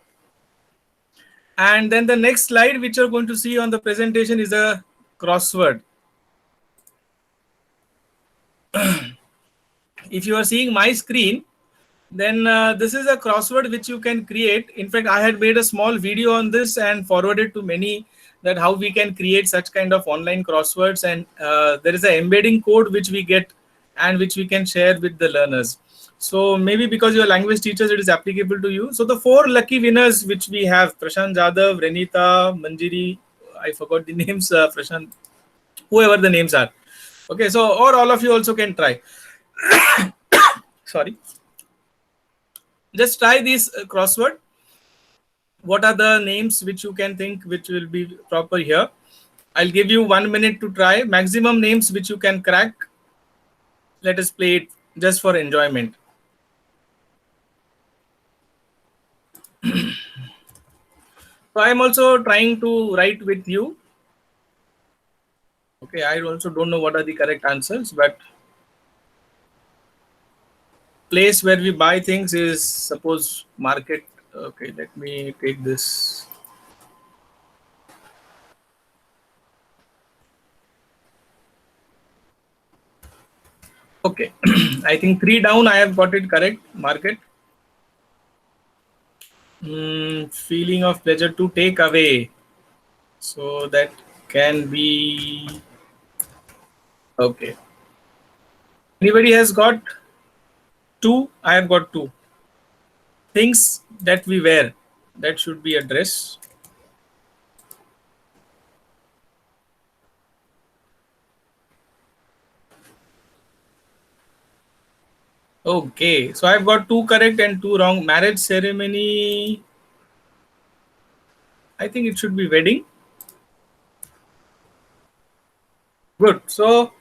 And then the next slide, which you're going to see on the presentation, is a crossword. If you are seeing my screen, then this is a crossword which you can create. In fact, I had made a small video on this and forwarded to many, that how we can create such kind of online crosswords, and there is an embedding code which we get and which we can share with the learners. So maybe because you're language teachers, it is applicable to you. So the four lucky winners which we have, Prashant Jadhav, Renita, Manjiri, I forgot the names, Prashant, whoever the names are. Okay, so or all of you also can try. Sorry. Just try this crossword. What are the names which you can think which will be proper here? I'll give you 1 minute to try. Maximum names which you can crack. Let us play it just for enjoyment. So I'm also trying to write with you. Okay, I also don't know what are the correct answers, but place where we buy things is, suppose, market. Okay, let me take this. Okay, I think 3 down, I have got it correct. Market. Feeling of pleasure to take away. So that can be, okay. Anybody has got 2? I have got 2. Things that we wear. That should be a dress. Okay, so I've got 2 correct and 2 wrong. Marriage ceremony. I think it should be wedding. Good. So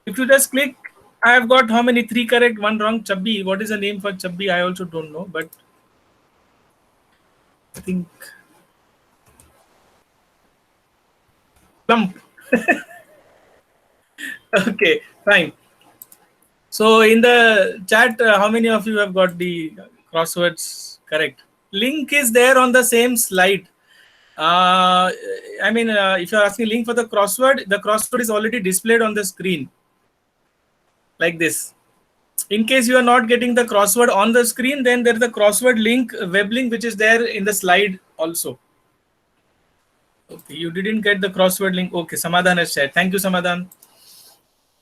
if you just click, I have got how many? 3 correct, 1 wrong. Chubby. What is the name for chubby? I also don't know, but I think plump. Okay, fine. So in the chat, how many of you have got the crosswords correct? Link is there on the same slide. I mean, if you're asking link for the crossword is already displayed on the screen like this. In case you are not getting the crossword on the screen, then there's the crossword link, web link, which is there in the slide also. Okay, you didn't get the crossword link. Okay, Samadhan has shared. Thank you, Samadhan.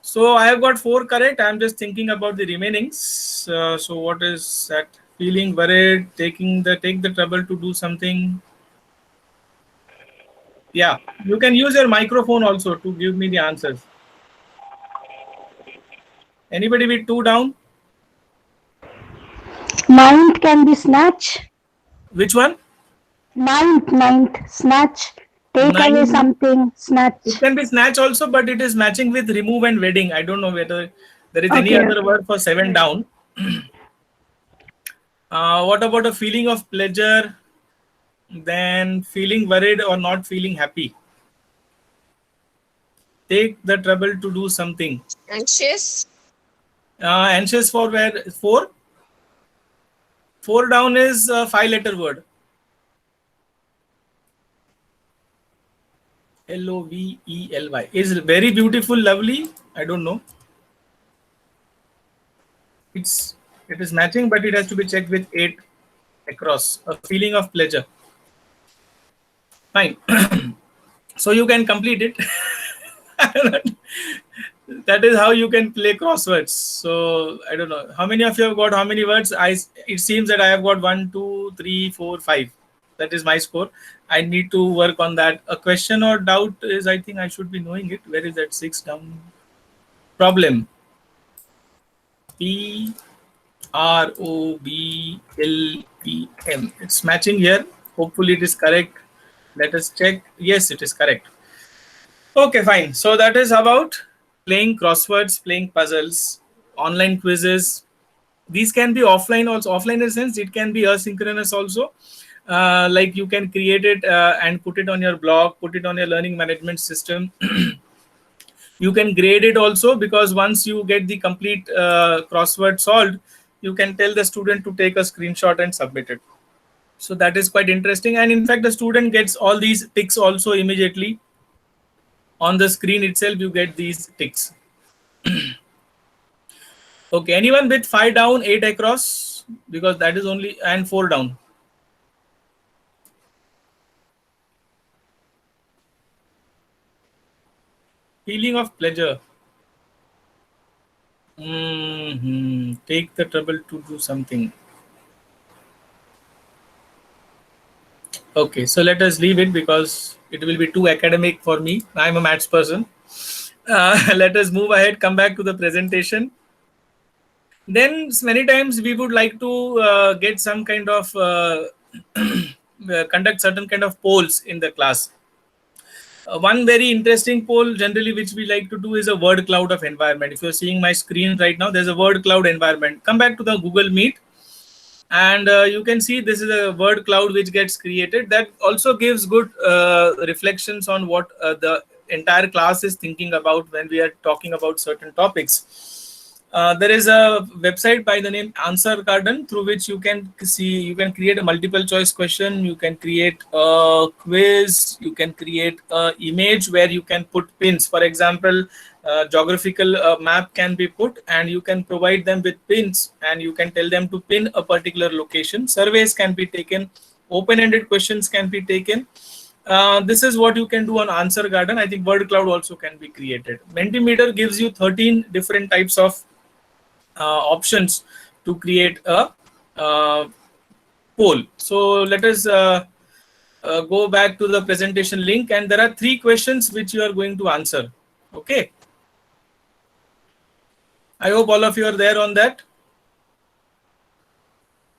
So I have got 4 correct. I'm just thinking about the remainings. So what is that? Feeling worried, take the trouble to do something. Yeah, you can use your microphone also to give me the answers. Anybody with 2 down? Ninth can be snatch. Which one? Ninth, snatch. Take away Nine. something, snatch. It can be snatch also, but it is matching with remove and wedding. I don't know whether there is any other word for 7 down. What about a feeling of pleasure? Then feeling worried or not feeling happy. Take the trouble to do something. Anxious. Anxious for where? 4? 4 down is a 5-letter word. Lovely. Is very beautiful, lovely. I don't know. It is matching, but it has to be checked with 8 across. A feeling of pleasure. Fine. So you can complete it. That is how you can play crosswords. So I don't know how many of you have got how many words. It seems that I have got 1, 2, 3, 4, 5. That is my score. I need to work on that. A question or doubt is, I think I should be knowing it. Where is that 6 down? Problem. PROBLEM. It's matching here. Hopefully it is correct. Let us check. Yes, it is correct. Okay, fine. So that is about playing crosswords, playing puzzles, online quizzes. These can be offline also. Offline in a sense, it can be asynchronous also. Like you can create it and put it on your blog, put it on your learning management system. You can grade it also, because once you get the complete crossword solved, you can tell the student to take a screenshot and submit it. So that is quite interesting. And in fact, the student gets all these ticks also immediately on the screen itself. You get these ticks. Okay, anyone with 5 down, 8 across, because that is only, and 4 down. Feeling of pleasure. Take the trouble to do something. Okay, so let us leave it because it will be too academic for me. I'm a maths person. Let us move ahead, come back to the presentation. Then many times we would like to get some kind of conduct certain kind of polls in the class. One very interesting poll generally which we like to do is a word cloud of environment. If you're seeing my screen right now, there's a word cloud environment. Come back to the Google Meet, and you can see this is a word cloud which gets created. That also gives good reflections on what the entire class is thinking about when we are talking about certain topics. There is a website by the name Answer Garden, through which you can see, you can create a multiple choice question, you can create a quiz, you can create an image where you can put pins. For example, geographical map can be put, and you can provide them with pins, and you can tell them to pin a particular location. Surveys can be taken, open-ended questions can be taken. This is what you can do on Answer Garden. I think word cloud also can be created. Mentimeter gives you 13 different types of options to create a poll. So let us go back to the presentation link, and there are 3 questions which you are going to answer. Okay. I hope all of you are there on that.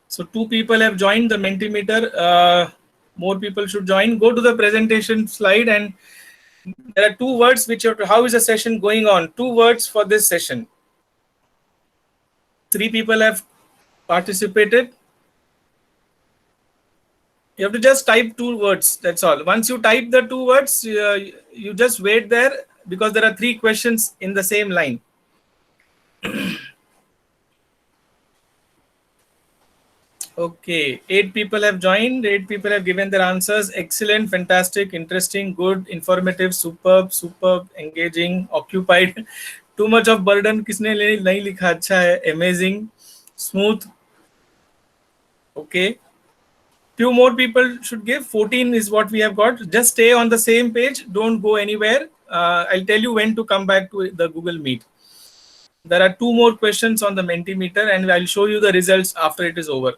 So 2 people have joined the Mentimeter. More people should join. Go to the presentation slide, and there are 2 words which are, how is the session going on? 2 words for this session. 3 people have participated. You have to just type 2 words. That's all. Once you type the 2 words, you just wait there, because there are 3 questions in the same line. Okay, 8 people have joined. 8 people have given their answers. Excellent, fantastic, interesting, good, informative, superb, engaging, occupied. Too much of burden किसने नहीं लिखा? अच्छा है. Amazing, smooth. Okay. Few more people should give. 14 is what we have got. Just stay on the same page. Don't go anywhere. I'll tell you when to come back to the Google Meet. There are 2 more questions on the Mentimeter, and I'll show you the results after it is over.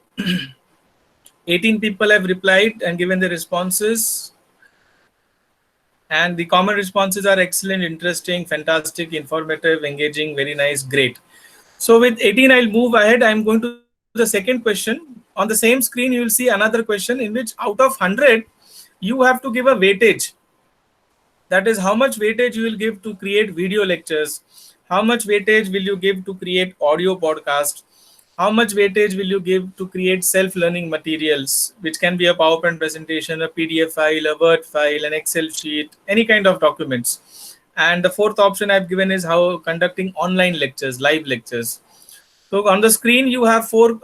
18 people have replied and given their responses. And the common responses are excellent, interesting, fantastic, informative, engaging, very nice, great. So with 18, I'll move ahead. I'm going to the second question. On the same screen, you will see another question in which out of 100, you have to give a weightage. That is how much weightage you will give to create video lectures. How much weightage will you give to create audio podcast? How much weightage will you give to create self-learning materials, which can be a PowerPoint presentation, a PDF file, a Word file, an Excel sheet, any kind of documents. And the 4th option I've given is how conducting online lectures, live lectures. So on the screen, you have 4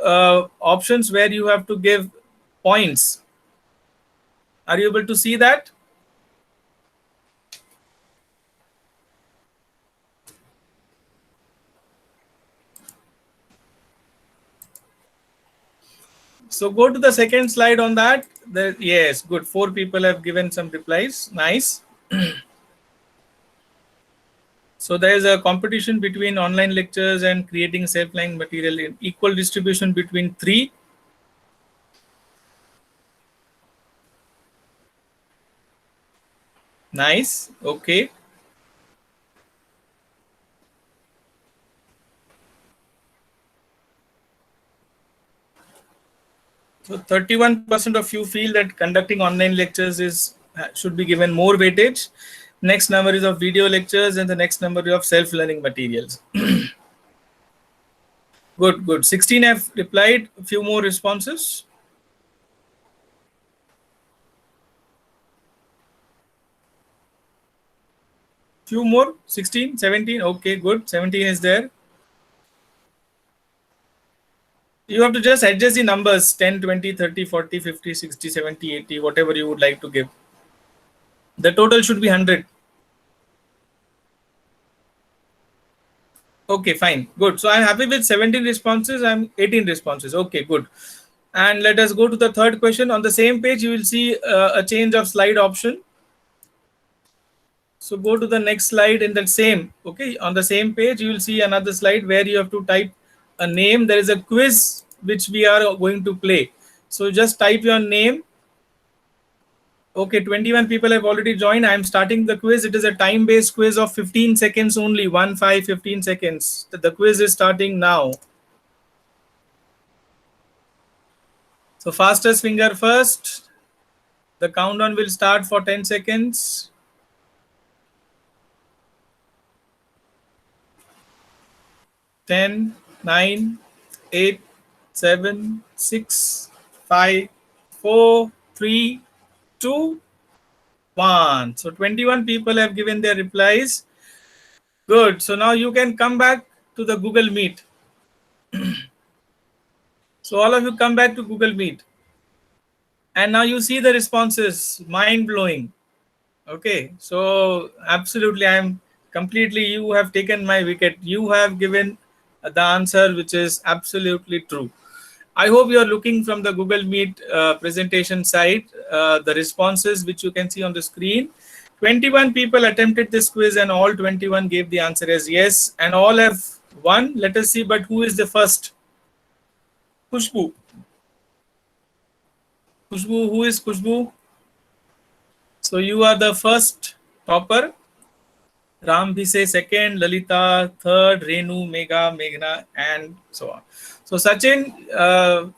options where you have to give points. Are you able to see that? So go to the second slide on that. Yes, good. 4 people have given some replies. Nice. So there is a competition between online lectures and creating self-learning material in equal distribution between 3. Nice. Okay. So 31% of you feel that conducting online lectures is should be given more weightage. Next number is of video lectures, and the next number is of self-learning materials. Good. 16 have replied. A few more responses. Few more. 16, 17. Okay, good. 17 is there. You have to just adjust the numbers 10, 20, 30, 40, 50, 60, 70, 80, whatever you would like to give. The total should be 100. Okay, fine. Good. So I'm happy with 17 responses. I'm 18 responses. Okay, good. And let us go to the third question. On the same page, you will see a change of slide option. So go to the next slide in that same. Okay, on the same page, you will see another slide where you have to type a name. There is a quiz which we are going to play. So just type your name. Okay, 21 people have already joined. I am starting the quiz. It is a time-based quiz of 15 seconds only. 15 seconds. The quiz is starting now. So fastest finger first. The countdown will start for 10 seconds. 10, 9, 8, 7, 6, 5, 4, 3, 2, 1. So 21 people have given their replies. Good. So now you can come back to the Google Meet. So all of you come back to Google Meet. And now you see the responses. Mind blowing. Okay. So absolutely, you have taken my wicket. You have given the answer which is absolutely true. I hope you are looking from the Google Meet presentation site, the responses which you can see on the screen. 21 people attempted this quiz and all 21 gave the answer as yes, and all have won. Let us see, but who is the first? Khushbu. Khushbu, who is Khushbu? So you are the first topper. Ram Bhise second, Lalita third, Renu, Megha, Meghna, and so on. So Sachin,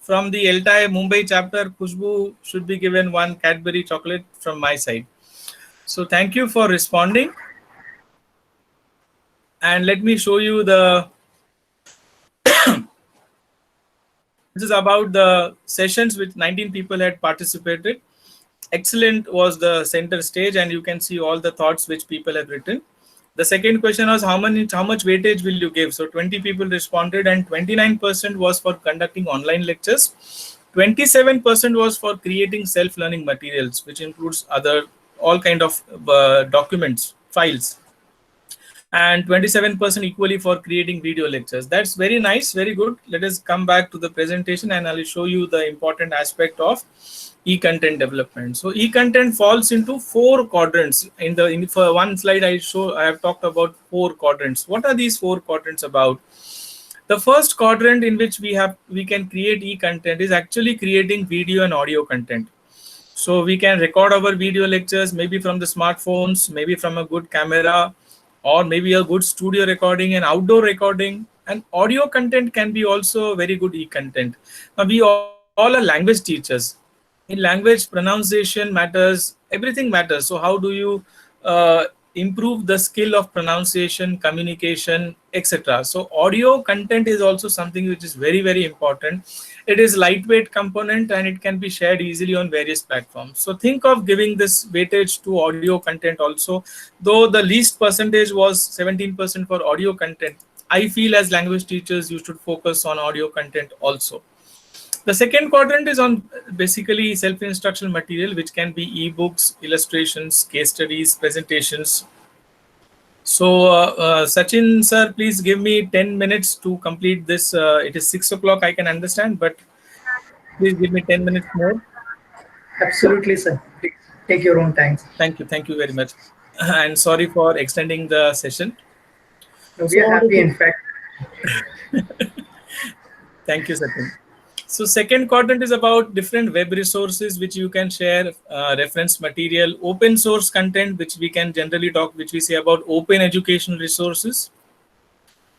from the LTI Mumbai chapter, Khushbu should be given one Cadbury chocolate from my side. So thank you for responding. And let me show you the this is about the sessions which 19 people had participated. Excellent was the center stage, and you can see all the thoughts which people have written. The second question was how much weightage will you give? So 20 people responded, and 29% was for conducting online lectures. 27% was for creating self-learning materials, which includes all kind of documents, files. And 27% equally for creating video lectures. That's very nice, very good. Let us come back to the presentation, and I'll show you the important aspect of e-content development. So e-content falls into 4 quadrants. For one slide, I have talked about 4 quadrants. What are these 4 quadrants about? The first quadrant in which we can create e-content is actually creating video and audio content. So we can record our video lectures, maybe from the smartphones, maybe from a good camera, or maybe a good studio recording and outdoor recording. And audio content can be also very good e-content. Now we all are language teachers. In language, pronunciation matters, everything matters. So how do you improve the skill of pronunciation, communication, etc. So audio content is also something which is very, very important. It is lightweight component and it can be shared easily on various platforms. So think of giving this weightage to audio content also. Though the least percentage was 17% for audio content, I feel as language teachers, you should focus on audio content also. The second quadrant is on basically self-instructional material, which can be ebooks, illustrations, case studies, presentations. So Sachin sir, please give me 10 minutes to complete this. It is 6 o'clock, I can understand, but please give me 10 minutes more. Absolutely, sir. Please take your own time. Thank you very much. And sorry for extending the session. No, we are happy, in fact. Thank you, Sachin. So second quadrant is about different web resources which you can share, reference material, open source content, which we can generally talk, which we say about open educational resources,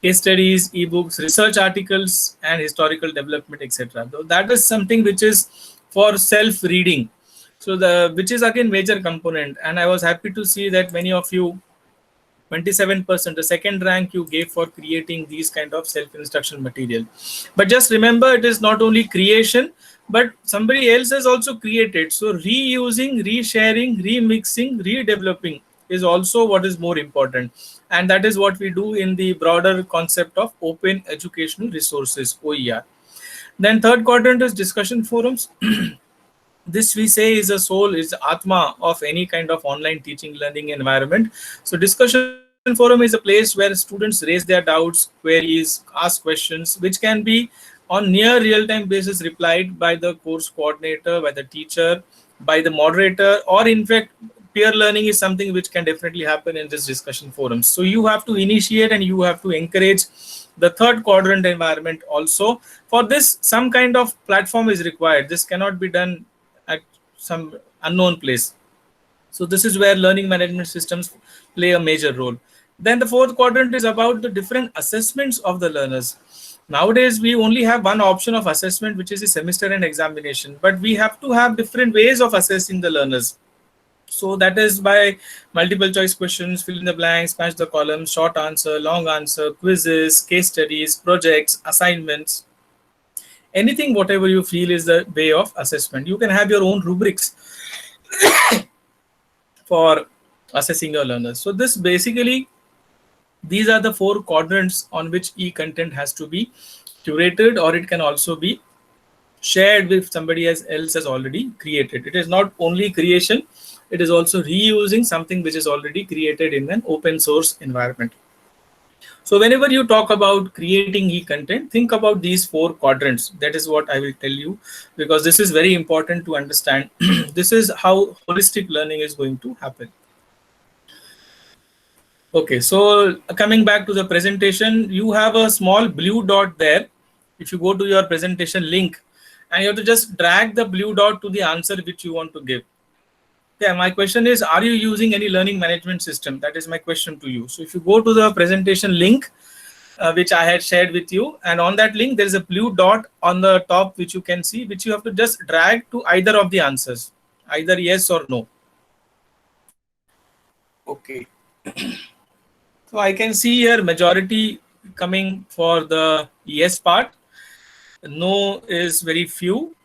case studies, ebooks, research articles, and historical development, etc. So that is something which is for self-reading. So which is again major component, and I was happy to see that many of you, 27%, the second rank you gave for creating these kind of self-instruction material. But just remember, it is not only creation, but somebody else has also created. So reusing, resharing, remixing, redeveloping is also what is more important. And that is what we do in the broader concept of open educational resources, OER. Then third quadrant is discussion forums. This we say is the soul, is the atma of any kind of online teaching learning environment. So discussion forum is a place where students raise their doubts, queries, ask questions, which can be on near real-time basis replied by the course coordinator, by the teacher, by the moderator, or in fact peer learning is something which can definitely happen in this discussion forums. So you have to initiate and you have to encourage the third quadrant environment also. For this, some kind of platform is required. This cannot be done at some unknown place. So this is where learning management systems play a major role. Then the fourth quadrant is about the different assessments of the learners. Nowadays, we only have one option of assessment, which is a semester and examination, but we have to have different ways of assessing the learners. So that is by multiple choice questions, fill in the blanks, match the columns, short answer, long answer, quizzes, case studies, projects, assignments, anything, whatever you feel is the way of assessment. You can have your own rubrics for assessing your learners. So this basically, these are the four quadrants on which e-content has to be curated, or it can also be shared with somebody else has already created. It is not only creation, it is also reusing something which is already created in an open source environment. So whenever you talk about creating e-content, think about these four quadrants. That is what I will tell you, because this is very important to understand. This is how holistic learning is going to happen. Okay, so coming back to the presentation, you have a small blue dot there. If you go to your presentation link, and you have to just drag the blue dot to the answer which you want to give. Yeah, my question is, are you using any learning management system? That is my question to you. So if you go to the presentation link, which I had shared with you, and on that link, there is a blue dot on the top, which you can see, which you have to just drag to either of the answers, either yes or no. Okay. So I can see here majority coming for the yes part. No is very few.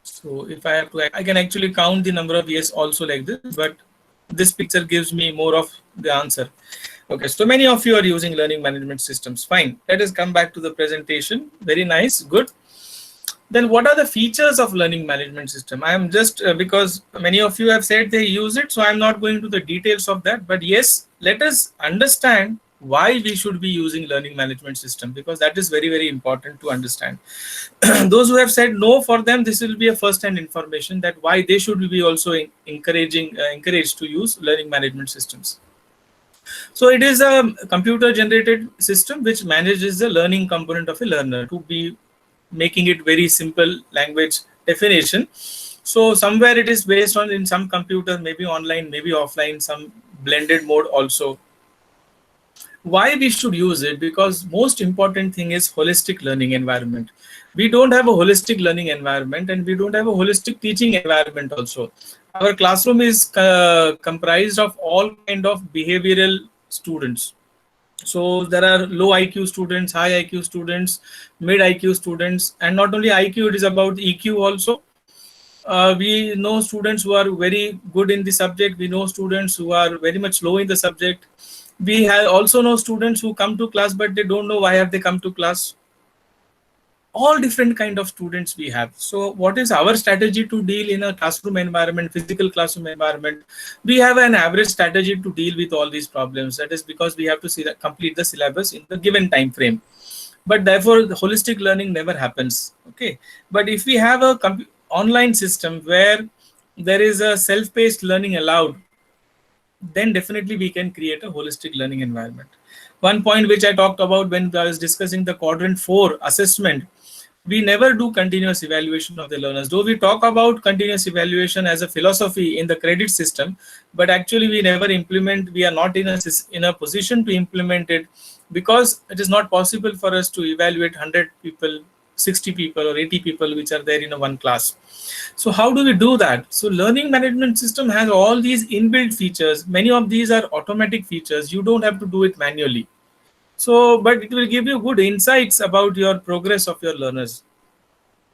So if I have to, I can actually count the number of yes also like this, but this picture gives me more of the answer. Okay, so many of you are using learning management systems. Fine. Let us come back to the presentation. Very nice. Good. Then what are the features of learning management system? I am just, because many of you have said they use it, so I'm not going to the details of that. But yes, let us understand why we should be using learning management system, because that is very, very important to understand. Those who have said no, for them, this will be a first-hand information that why they should be also encouraged to use learning management systems. So it is a computer-generated system which manages the learning component of a learner, to be making it very simple language definition. So somewhere it is based on in some computer, maybe online, maybe offline, some blended mode also. Why we should use it? Because most important thing is holistic learning environment. We don't have a holistic learning environment, and we don't have a holistic teaching environment also. Our classroom is comprised of all kind of behavioral students. So there are low IQ students, high IQ students, mid IQ students, and not only IQ, it is about EQ also. We know students who are very good in the subject. We know students who are very much low in the subject. We have also know students who come to class, but they don't know why have they come to class. All different kind of students we have. So what is our strategy to deal in a classroom environment, physical classroom environment? We have an average strategy to deal with all these problems. That is because we have to complete the syllabus in the given time frame. But therefore, the holistic learning never happens. Okay. But if we have a online system where there is a self-paced learning allowed, then definitely we can create a holistic learning environment. One point which I talked about when I was discussing the quadrant 4 assessment, we never do continuous evaluation of the learners. Though we talk about continuous evaluation as a philosophy in the credit system, but actually we never implement, we are not in a position to implement it, because it is not possible for us to evaluate 100 people 60 people or 80 people which are there in a one class. So how do we do that? So learning management system has all these inbuilt features. Many of these are automatic features. You don't have to do it manually. So, but it will give you good insights about your progress of your learners.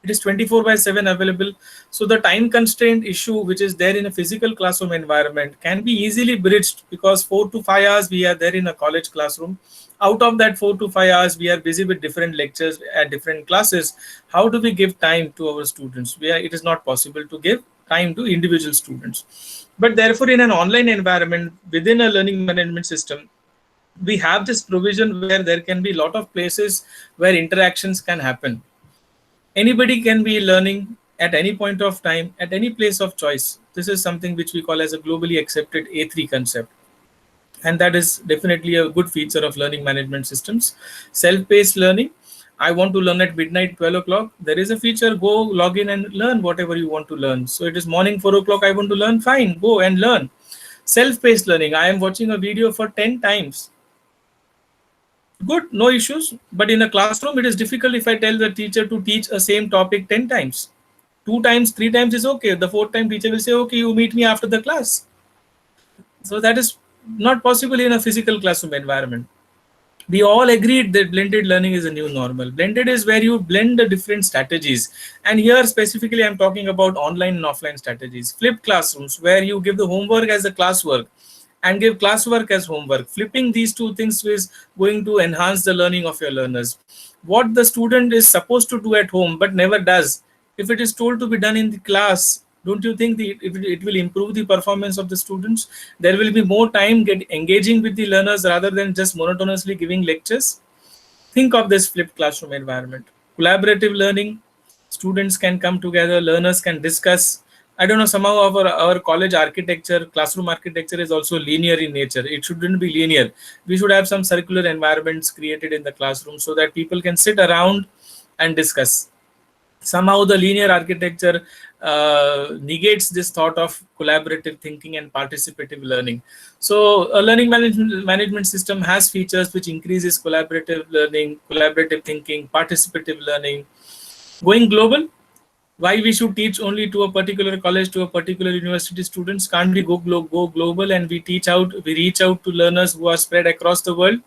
It is 24/7 available. So the time constraint issue which is there in a physical classroom environment can be easily bridged, because 4 to 5 hours we are there in a college classroom. Out of that 4 to 5 hours we are busy with different lectures at different classes. How do we give time to our students? It is not possible to give time to individual students. But therefore, in an online environment within a learning management system, we have this provision where there can be a lot of places where interactions can happen. Anybody can be learning at any point of time, at any place of choice. This is something which we call as a globally accepted A3 concept. And that is definitely a good feature of learning management systems. Self-paced learning. I want to learn at midnight, 12 o'clock. There is a feature, go log in and learn whatever you want to learn. So it is morning 4 o'clock, I want to learn, fine, go and learn. Self-paced learning. I am watching a video for 10 times. Good, no issues. But in a classroom, it is difficult if I tell the teacher to teach a same topic 10 times. 2 times, 3 times is okay. The 4th time teacher will say, okay, you meet me after the class. So that is not possible in a physical classroom environment. We all agreed that blended learning is a new normal. Blended is where you blend the different strategies. And here specifically, I'm talking about online and offline strategies. Flipped classrooms, where you give the homework as a classwork and give classwork as homework. Flipping these two things is going to enhance the learning of your learners. What the student is supposed to do at home but never does, if it is told to be done in the class, don't you think it will improve the performance of the students? There will be more time engaging with the learners rather than just monotonously giving lectures. Think of this flipped classroom environment. Collaborative learning, students can come together, learners can discuss. I don't know, somehow our college architecture, classroom architecture is also linear in nature. It shouldn't be linear. We should have some circular environments created in the classroom so that people can sit around and discuss. Somehow the linear architecture negates this thought of collaborative thinking and participative learning. So a learning management system has features which increases collaborative learning, collaborative thinking, participative learning. Going global, why we should teach only to a particular college, to a particular university students? Can't we go global and we reach out to learners who are spread across the world?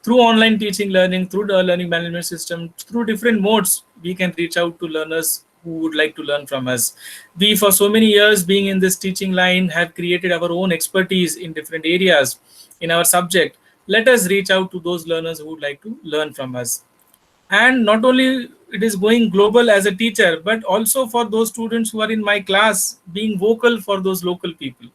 Through online teaching learning, through the learning management system, through different modes, we can reach out to learners who would like to learn from us. We, for so many years being in this teaching line, have created our own expertise in different areas in our subject. Let us reach out to those learners who would like to learn from us. And not only it is going global as a teacher, but also for those students who are in my class, being vocal for those local people.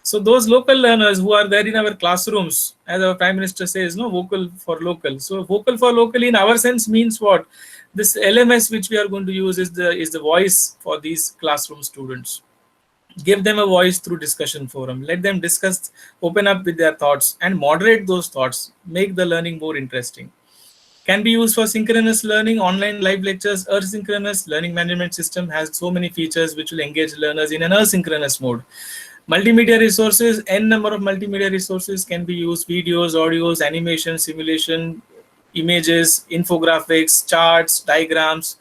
So those local learners who are there in our classrooms, as our Prime Minister says, no, vocal for local. So vocal for local in our sense means what? This LMS which we are going to use is the voice for these classroom students. Give them a voice through discussion forum. Let them discuss, open up with their thoughts and moderate those thoughts. Make the learning more interesting. Can be used for synchronous learning, online live lectures, asynchronous. Learning management system has so many features which will engage learners in an asynchronous mode. Multimedia resources, n number of multimedia resources can be used: videos, audios, animation, simulation, images, infographics, charts, diagrams.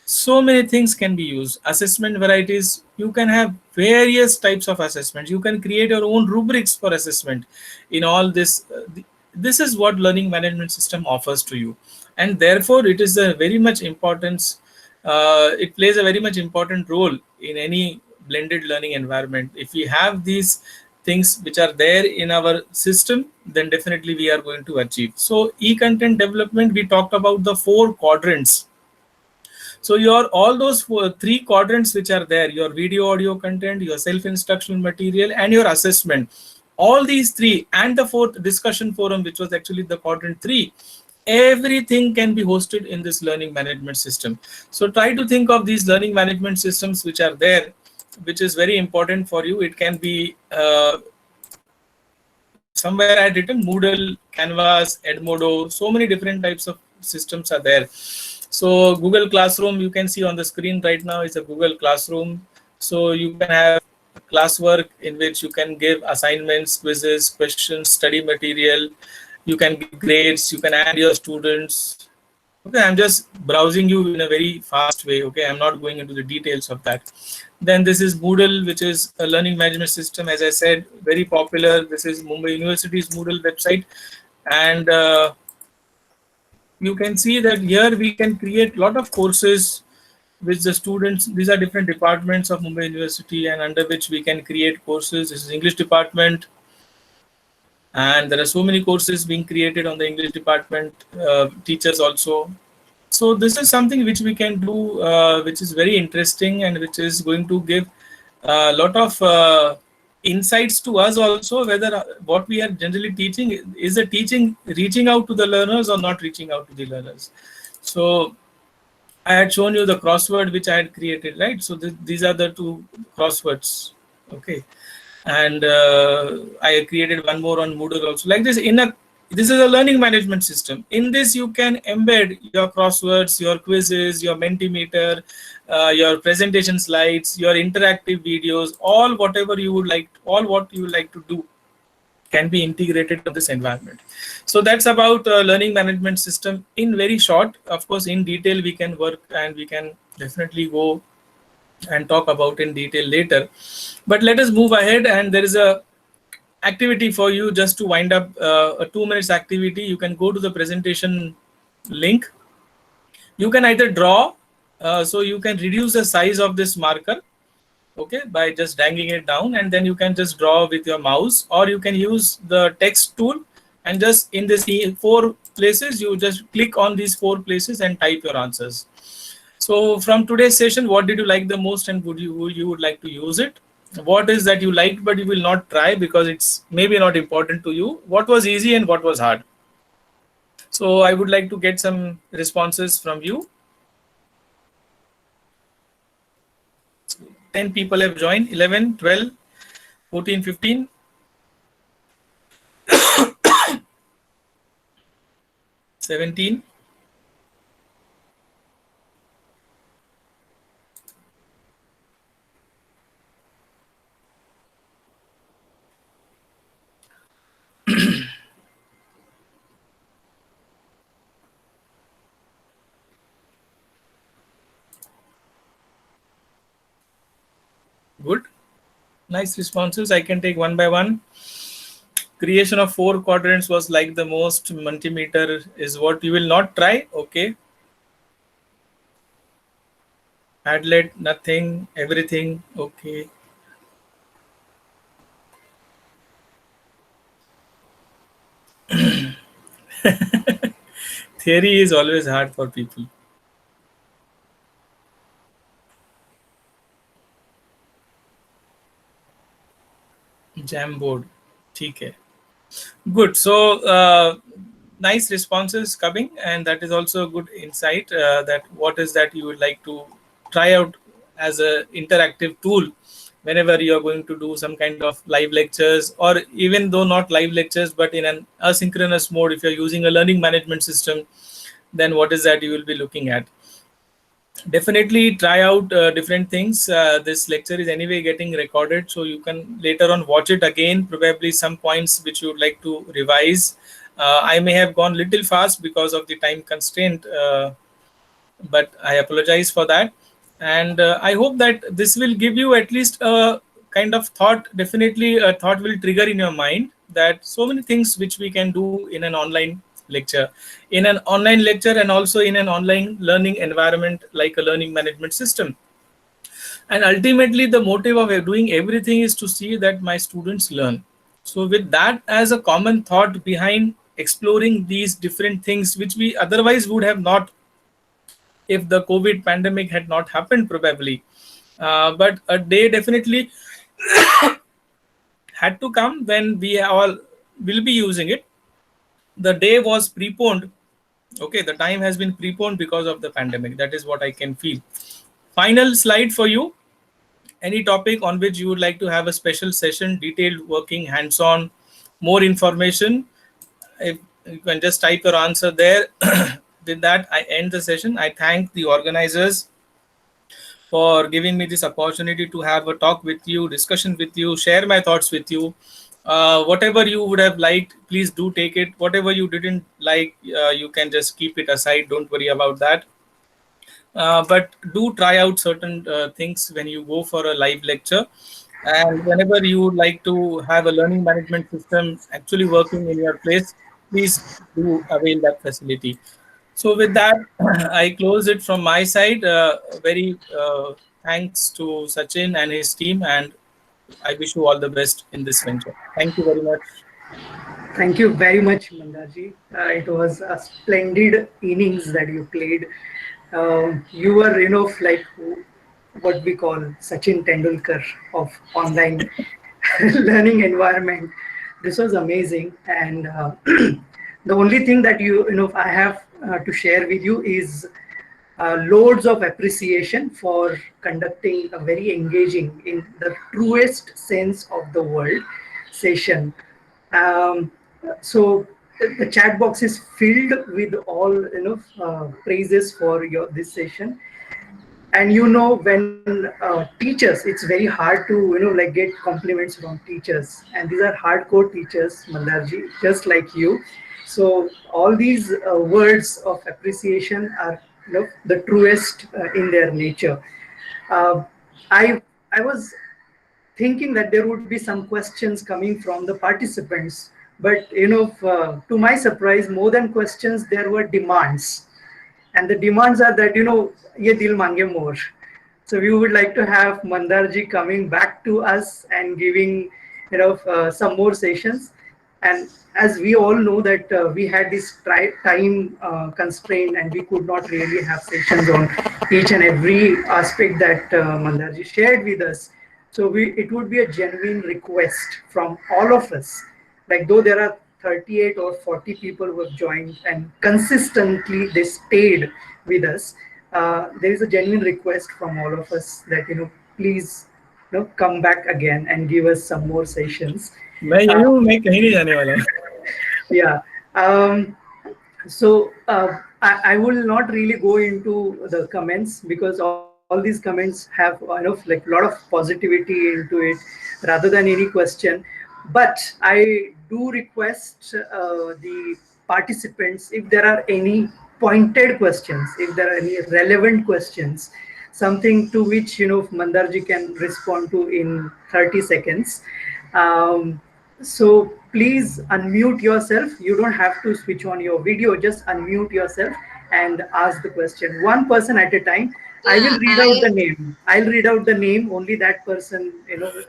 So many things can be used. Assessment varieties, you can have various types of assessments. You can create your own rubrics for assessment. In all this, this is what learning management system offers to you. And therefore, it is a very much importance. It plays a very much important role in any blended learning environment. If we have these things which are there in our system, then definitely we are going to achieve. So e-content development, we talked about the 4 quadrants. So all those 3 quadrants which are there, your video audio content, your self-instructional material, and your assessment, all these 3 and the 4th discussion forum, which was actually the quadrant 3, everything can be hosted in this learning management system. So try to think of these learning management systems which are there, which is very important for you. It can be somewhere I had written Moodle, Canvas, Edmodo, so many different types of systems are there. So Google Classroom, you can see on the screen right now, is a Google Classroom. So you can have classwork in which you can give assignments, quizzes, questions, study material. You can give grades, you can add your students. Okay, I'm just browsing you in a very fast way. Okay, I'm not going into the details of that. Then this is Moodle, which is a learning management system. As I said, very popular. This is Mumbai University's Moodle website, and you can see that here we can create a lot of courses which the students, these are different departments of Mumbai University, and under which we can create courses. This is English department, and there are so many courses being created on the English department, teachers also. So this is something which we can do, which is very interesting and which is going to give a lot of insights to us also, whether what we are generally teaching, is the teaching reaching out to the learners or not reaching out to the learners. So I had shown you the crossword which I had created, right? So these are the two crosswords. Okay. And I created one more on Moodle also. Like this, this is a learning management system. In this, you can embed your crosswords, your quizzes, your Mentimeter, your presentation slides, your interactive videos, all whatever you would like, all what you would like to do can be integrated to this environment. So that's about learning management system in very short. Of course, in detail we can work and we can definitely go and talk about in detail later. But let us move ahead, and there is a activity for you just to wind up, a 2 minutes activity. You can go to the presentation link. You can either draw, so you can reduce the size of this marker, okay, by just dangling it down, and then you can just draw with your mouse, or you can use the text tool and just in this 4 places you just click on these 4 places and type your answers. So from today's session, what did you like the most, and you would like to use it? What is that you liked but you will not try because it's maybe not important to you? What was easy and what was hard? So I would like to get some responses from you. 10 people have joined, 11, 12, 14, 15. 17. Good. Nice responses. I can take one by one. Creation of 4 quadrants was like the most. Mentimeter is what you will not try. Okay. Padlet, nothing, everything. Okay. Theory is always hard for people. Jamboard. Okay. Good. So nice responses coming, and that is also a good insight, that what is that you would like to try out as a interactive tool whenever you are going to do some kind of live lectures, or even though not live lectures but in an asynchronous mode. If you're using a learning management system, then what is that you will be looking at? Definitely try out different things. This lecture is anyway getting recorded, so you can later on watch it again, probably some points which you would like to revise. I may have gone little fast because of the time constraint, but I apologize for that. And I hope that this will give you at least a kind of thought. Definitely a thought will trigger in your mind that so many things which we can do in an online lecture, and also in an online learning environment like a learning management system. And ultimately the motive of doing everything is to see that my students learn. So with that as a common thought behind exploring these different things which we otherwise would have not, if the COVID pandemic had not happened probably, but a day definitely had to come when we all will be using it. The day was preponed. Okay, the time has been preponed because of the pandemic. That is what I can feel. Final slide for you. Any topic on which you would like to have a special session, detailed working, hands-on, more information, if you can just type your answer there. With that, I end the session. I thank the organizers for giving me this opportunity to have a talk with you, discussion with you, share my thoughts with you. Whatever you would have liked, please do take it. Whatever you didn't like, you can just keep it aside. Don't worry about that. But do try out certain things when you go for a live lecture. And whenever you would like to have a learning management system actually working in your place, please do avail that facility. So with that, I close it from my side. Very thanks to Sachin and his team, and I wish you all the best in this venture. Thank you very much. Thank you very much, Mandarji. It was a splendid innings that you played. You were, like what we call Sachin Tendulkar of online learning environment. This was amazing, and the only thing that I have to share with you is loads of appreciation for conducting a very engaging, in the truest sense of the word, session. Um, so the chat box is filled with all praises for this session. And when teachers, it's very hard to like get compliments from teachers, and these are hardcore teachers, Mandarji, just like you. So all these words of appreciation are the truest in their nature. uh, I was thinking that there would be some questions coming from the participants, but to my surprise, more than questions, there were demands. And the demands are that ye dil mange more. So we would like to have Mandarji coming back to us and giving some more sessions. And as we all know that we had this time constraint, and we could not really have sessions on each and every aspect that Mandarji shared with us. So it would be a genuine request from all of us, like though there are 38 or 40 people who have joined and consistently they stayed with us, there is a genuine request from all of us that please come back again and give us some more sessions. मैं यही हूँ, मैं कहीं नहीं जाने वाला. Yeah. So I will not really go into the comments, because all these comments have like a lot of positivity into it rather than any question. But I do request the participants, if there are any pointed questions, if there are any relevant questions, something to which Mandarji can respond to in 30 seconds. So please unmute yourself. You don't have to switch on your video, just unmute yourself and ask the question, one person at a time. I will read out the name. I'll read out the name, only that person,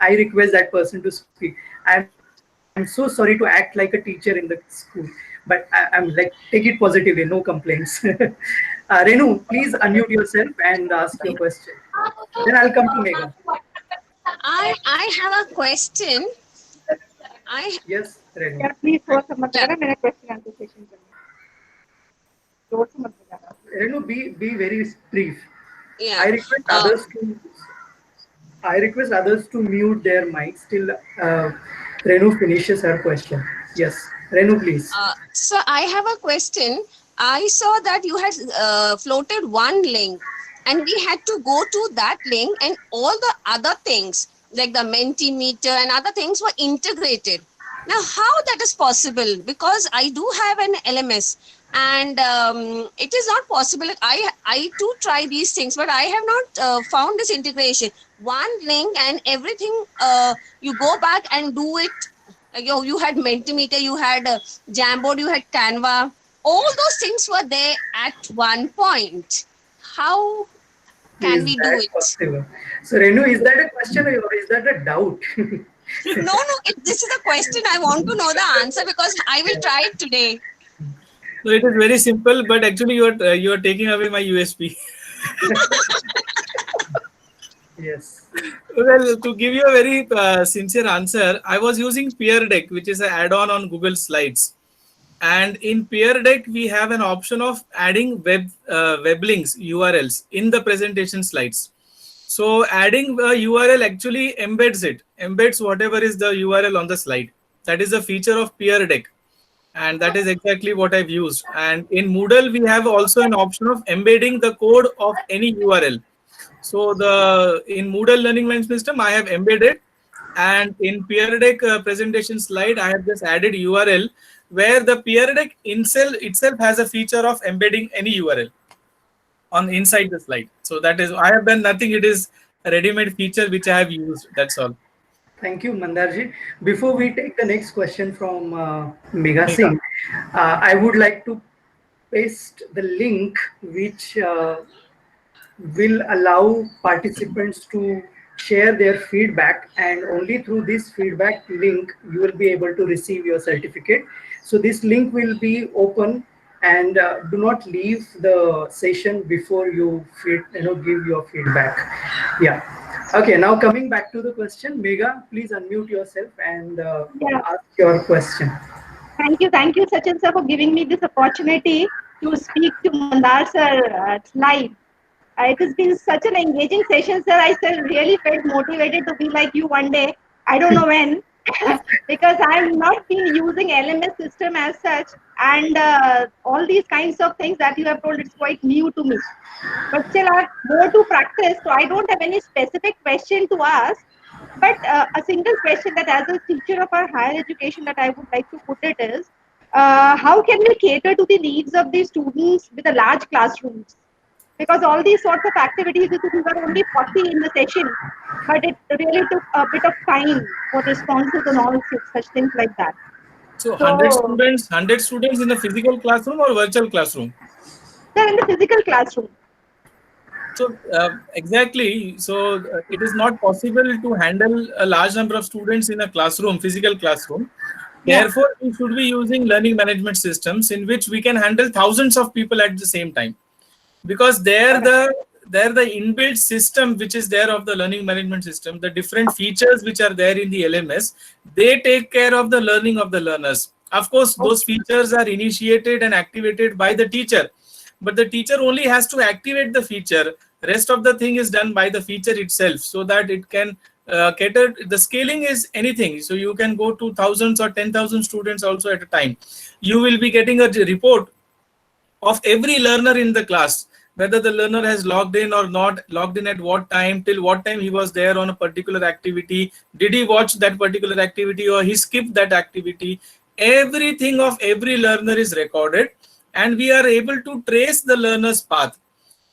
I request that person to speak. I'm so sorry to act like a teacher in the school, but I'm like, take it positively, no complaints. Renu, please unmute yourself and ask your question. Then I'll come to Megha. I have a question. Yes, Renu. Yeah, please throw some material. मेरा question answer session करना. जोर से मत बजाना. Renu, be very brief. Yeah. I request others to mute their mics till Renu finishes her question. Yes, Renu, please. So I have a question. I saw that you had floated one link, and we had to go to that link, and all the other things like the Mentimeter and other things were integrated. Now, how that is possible? Because I do have an LMS, and it is not possible. I too try these things, but I have not found this integration. One link and everything, you go back and do it. You had Mentimeter, you had Jamboard, you had Canva. All those things were there at one point. How can we do it? Possible? So, Renu, is that a question or is that a doubt? No, this is a question. I want to know the answer because I will try it today. So it is very simple, but actually you are taking away my USP. Yes. Well, to give you a very sincere answer, I was using Peer Deck, which is an add-on on Google Slides. And in Peer Deck, we have an option of adding web links, URLs in the presentation slides. So adding a URL actually embeds whatever is the URL on the slide. That is a feature of Peer Deck. And that is exactly what I've used. And in Moodle, we have also an option of embedding the code of any URL. So in Moodle Learning Management System, I have embedded And in Peer Deck presentation slide, I have just added URL where the Peer Deck itself has a feature of embedding any URL on inside the slide. So that is, I have done nothing. It is a ready-made feature which I have used. That's all. Thank you, Mandarji. Before we take the next question from Megha Megha. Singh, I would like to paste the link which will allow participants to share their feedback, and only through this feedback link you will be able to receive your certificate. So this link will be open, and do not leave the session before you give your feedback. Yeah. Okay, now coming back to the question, Megha, please unmute yourself and Yeah. ask your question. Thank you, Sachin sir, for giving me this opportunity to speak to Mandar sir live. It has been such an engaging session, sir. I really felt motivated to be like you one day. I don't know when, because I've not been using LMS system as such, and all these kinds of things that you have told, it's quite new to me. But still, I have more to practice, so I don't have any specific question to ask. But a single question that, as a teacher of our higher education, that I would like to put it is, how can we cater to the needs of the students with the large classrooms? Because all these sorts of activities, we were only 40 in the session, but it really took a bit of time for responses and all such things like that. So 100 students in a physical classroom or virtual classroom? They're in the physical classroom. So exactly. So it is not possible to handle a large number of students in a classroom, physical classroom. Yeah. Therefore, we should be using learning management systems in which we can handle thousands of people at the same time. Because they're the inbuilt system which is there of the learning management system, the different features which are there in the LMS, they take care of the learning of the learners. Of course, those features are initiated and activated by the teacher, but the teacher only has to activate the feature. Rest of the thing is done by the feature itself, so that it can cater. The scaling is anything, so you can go to thousands or 10,000 students also at a time. You will be getting a report of every learner in the class, whether the learner has logged in or not, logged in at what time, till what time he was there on a particular activity, did he watch that particular activity or he skipped that activity. Everything of every learner is recorded, and we are able to trace the learner's path.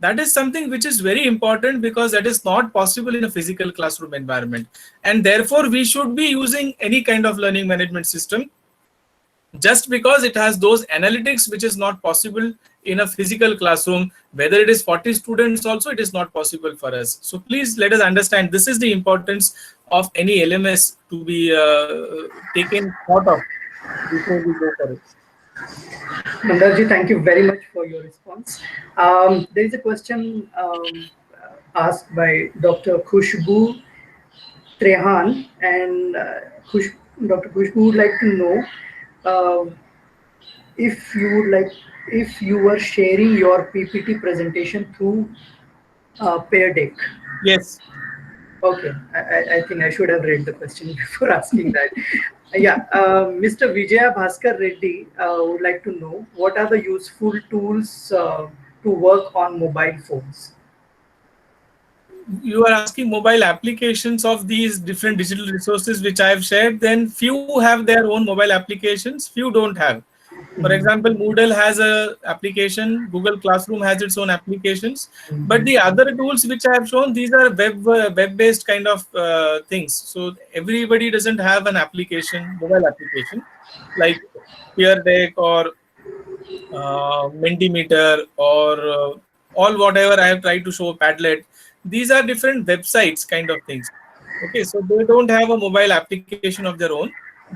That is something which is very important, because that is not possible in a physical classroom environment, and therefore we should be using any kind of learning management system, just because it has those analytics which is not possible in a physical classroom. Whether it is 40 students also, it is not possible for us. So please let us understand, this is the importance of any LMS to be taken thought of before we go for it. Mandarji, thank you very much for your response. There is a question asked by Dr. Khushbu Trehan, and Dr. Khushbu would like to know if you were sharing your PPT presentation through Pear Deck. Yes. Okay, I think I should have read the question before asking that. Yeah, Mr. Vijaya Bhaskar Reddy would like to know, what are the useful tools to work on mobile phones? You are asking mobile applications of these different digital resources which I have shared. Then few have their own mobile applications, few don't have. For example, Moodle has a application, Google Classroom has its own applications, but the other tools which I have shown, these are web-based kind of things. So everybody doesn't have an application, mobile application, like Peer Deck or Mentimeter or all whatever I have tried to show, Padlet. These are different websites kind of things. Okay, so they don't have a mobile application of their own.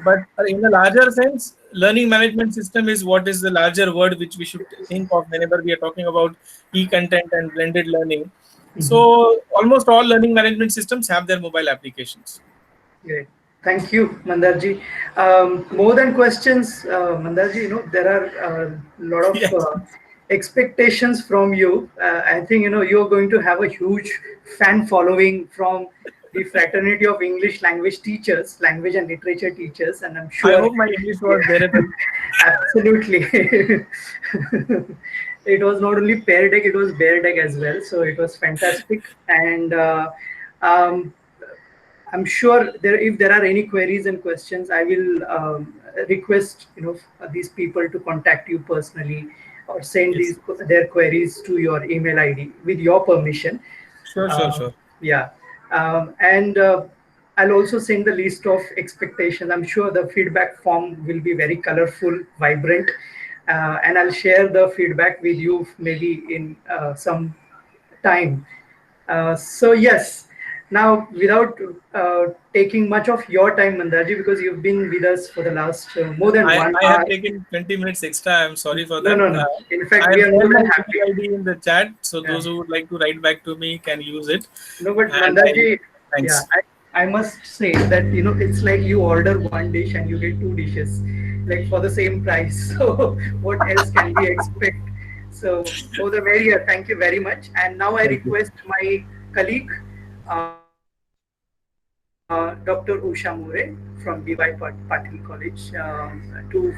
But in a larger sense, learning management system is what is the larger word which we should think of whenever we are talking about e-content and blended learning. So almost all learning management systems have their mobile applications. Great. Thank you, Mandarji. More than questions, Mandarji, there are a lot of Yes. Expectations from you. I think, you're going to have a huge fan following from the fraternity of English language teachers, language and literature teachers, and I'm sure. I hope my English was bearable. Absolutely. It was not only Pear Deck, it was Bear Deck as well. So it was fantastic. And I'm sure if there are any queries and questions, I will request these people to contact you personally or send Yes. their queries to your email ID with your permission. Sure. Yeah, and I'll also send the list of expectations. I'm sure the feedback form will be very colorful, vibrant, and I'll share the feedback with you maybe in some time. So yes, now without taking much of your time, Mandarji, because you've been with us for the last more than one I hour. have taken 20 minutes extra. I'm sorry for No, that. no, no. In fact, I we have are more shared my than happy. email ID in the chat, so Yeah. those who would like to write back to me can use it. No, but And Mandarji, yeah, thanks. I must say that it's like you order one dish and you get two dishes, like for the same price. So what else can we expect? So for the merrier, thank you very much. And now I Thank you. request my colleague, Dr. Usha More from BY Patil College, to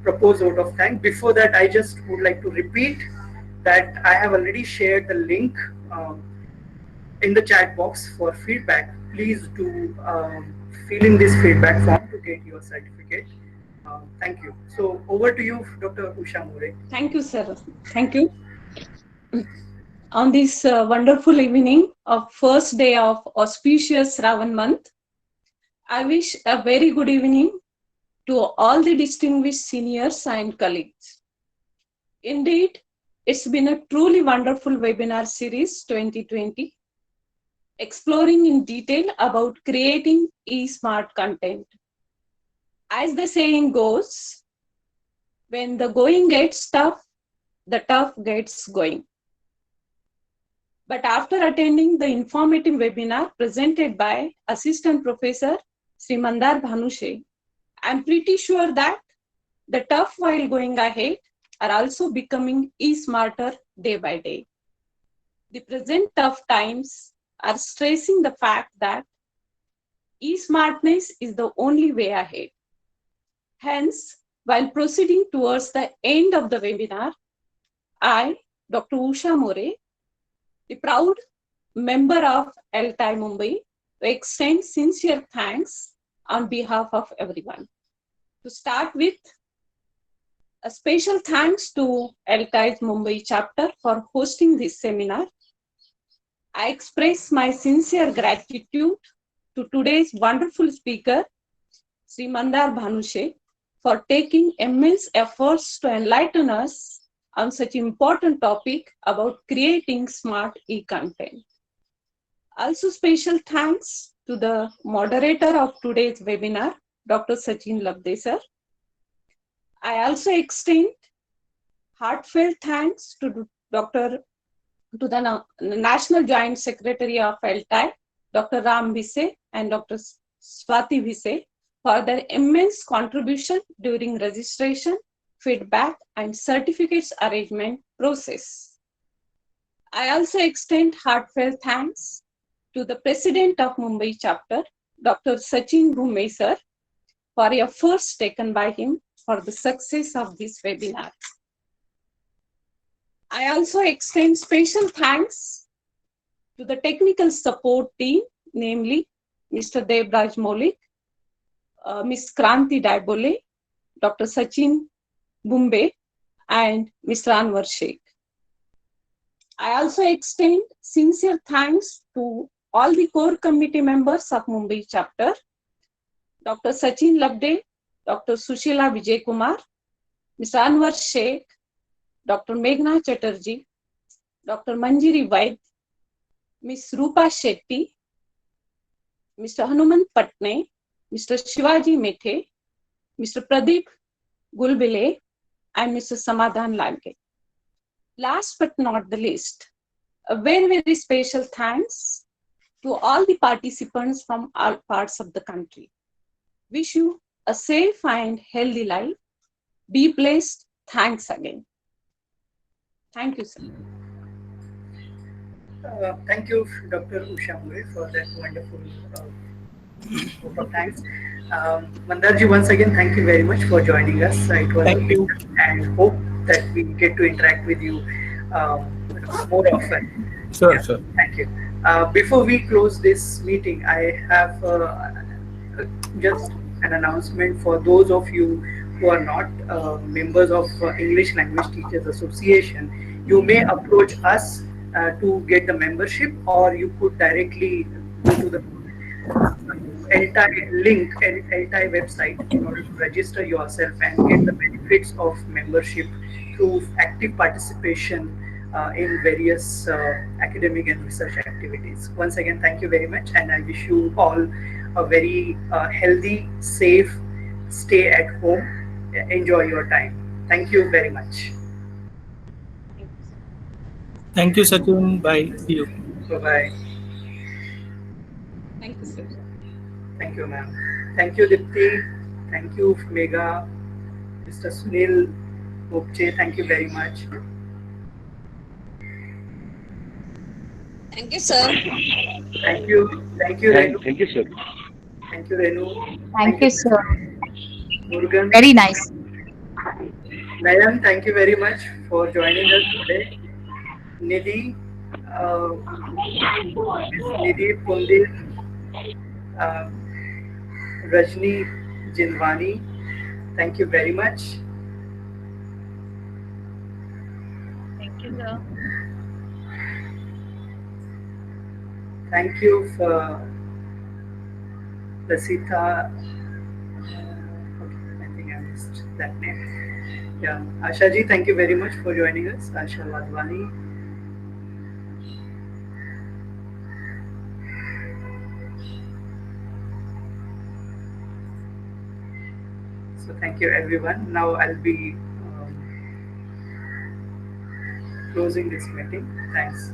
propose vote of thanks. Before that, I just would like to repeat that I have already shared the link in the chat box for feedback. Please do fill in this feedback form to get your certificate. Thank you. So over to you, Dr. Usha More. Thank you, sir. Thank you. On this wonderful evening of first day of auspicious Ravan month, I wish a very good evening to all the distinguished seniors and colleagues. Indeed, it's been a truly wonderful webinar series 2020, exploring in detail about creating e-smart content. As the saying goes, when the going gets tough, the tough gets going. But after attending the informative webinar presented by Assistant Professor Sri Mandar Bhanushe, I'm pretty sure that the tough while going ahead are also becoming e-smarter day by day. The present tough times are stressing the fact that e-smartness is the only way ahead. Hence, while proceeding towards the end of the webinar, I, Dr. Usha More, the proud member of LTI Mumbai, to extend sincere thanks on behalf of everyone. To start with, a special thanks to LTI's Mumbai chapter for hosting this seminar. I express my sincere gratitude to today's wonderful speaker, Sri Mandar Bhanushe, for taking immense efforts to enlighten us on such important topic about creating smart e-content. Also special thanks to the moderator of today's webinar, Dr. Sachin Labde sir. I also extend heartfelt thanks to the National Joint Secretary of LTI, Dr. Ram Vise and Dr. Swati Vise for their immense contribution during registration, feedback, and certificates arrangement process. I also extend heartfelt thanks to the President of Mumbai chapter, Dr. Sachin Bhume sir, for efforts taken by him for the success of this webinar. I also extend special thanks to the technical support team, namely Mr. Devraj Maulik, Ms. Kranti Daibole, Dr. Sachin Bumbe, and Mr. Anwar Sheikh. I also extend sincere thanks to all the core committee members of Mumbai chapter, Dr. Sachin Labde, Dr. Sushila Vijay Kumar, Mr. Anwar Sheikh, Dr. Meghna Chatterjee, Dr. Manjiri Vaid, Ms. Rupa Shetty, Mr. Hanuman Patne, Mr. Shivaji Methe, Mr. Pradeep Gulbile, and Mr. Samadhan Lalke. Last but not the least, a very, very special thanks to all the participants from all parts of the country. Wish you a safe and healthy life. Be blessed. Thanks again. Thank you, sir. Thank you, Dr. Usha More, for that wonderful vote of thanks. Mandarji, once again, thank you very much for joining us. It was Thank you. and hope that we get to interact with you more often. Sure, Yeah, sure. Thank you. Before we close this meeting, I have just an announcement for those of you who are not members of English Language Teachers Association. You may approach us to get the membership, or you could directly go to the LTI link and LTI website in order to register yourself and get the benefits of membership through active participation in various academic and research activities. Once again, thank you very much, and I wish you all a very healthy, safe stay at home. Enjoy your time. Thank you very much. Thank you, Sachin. Bye. See you. Bye bye. Thank you, sir. Thank you, ma'am. Thank you, Dipti. Thank you, Mega. Mr. Sunil Mukche, thank you very much. Thank you, sir. Thank you. Thank you, Renu. Thank you, sir. Thank you, Renu. Thank you, sir. Murugan. Very nice. Nayan, thank you very much for joining us today. Nidhi, Miss Nidhi Pundir, uh, Rajni Jinwani, thank you very much. Thank you, sir. Thank you for Lasita. Okay, I think I missed that name. Yeah, Asha ji, thank you very much for joining us. Asha Wadhwani. So thank you everyone. Now I'll be closing this meeting. Thanks.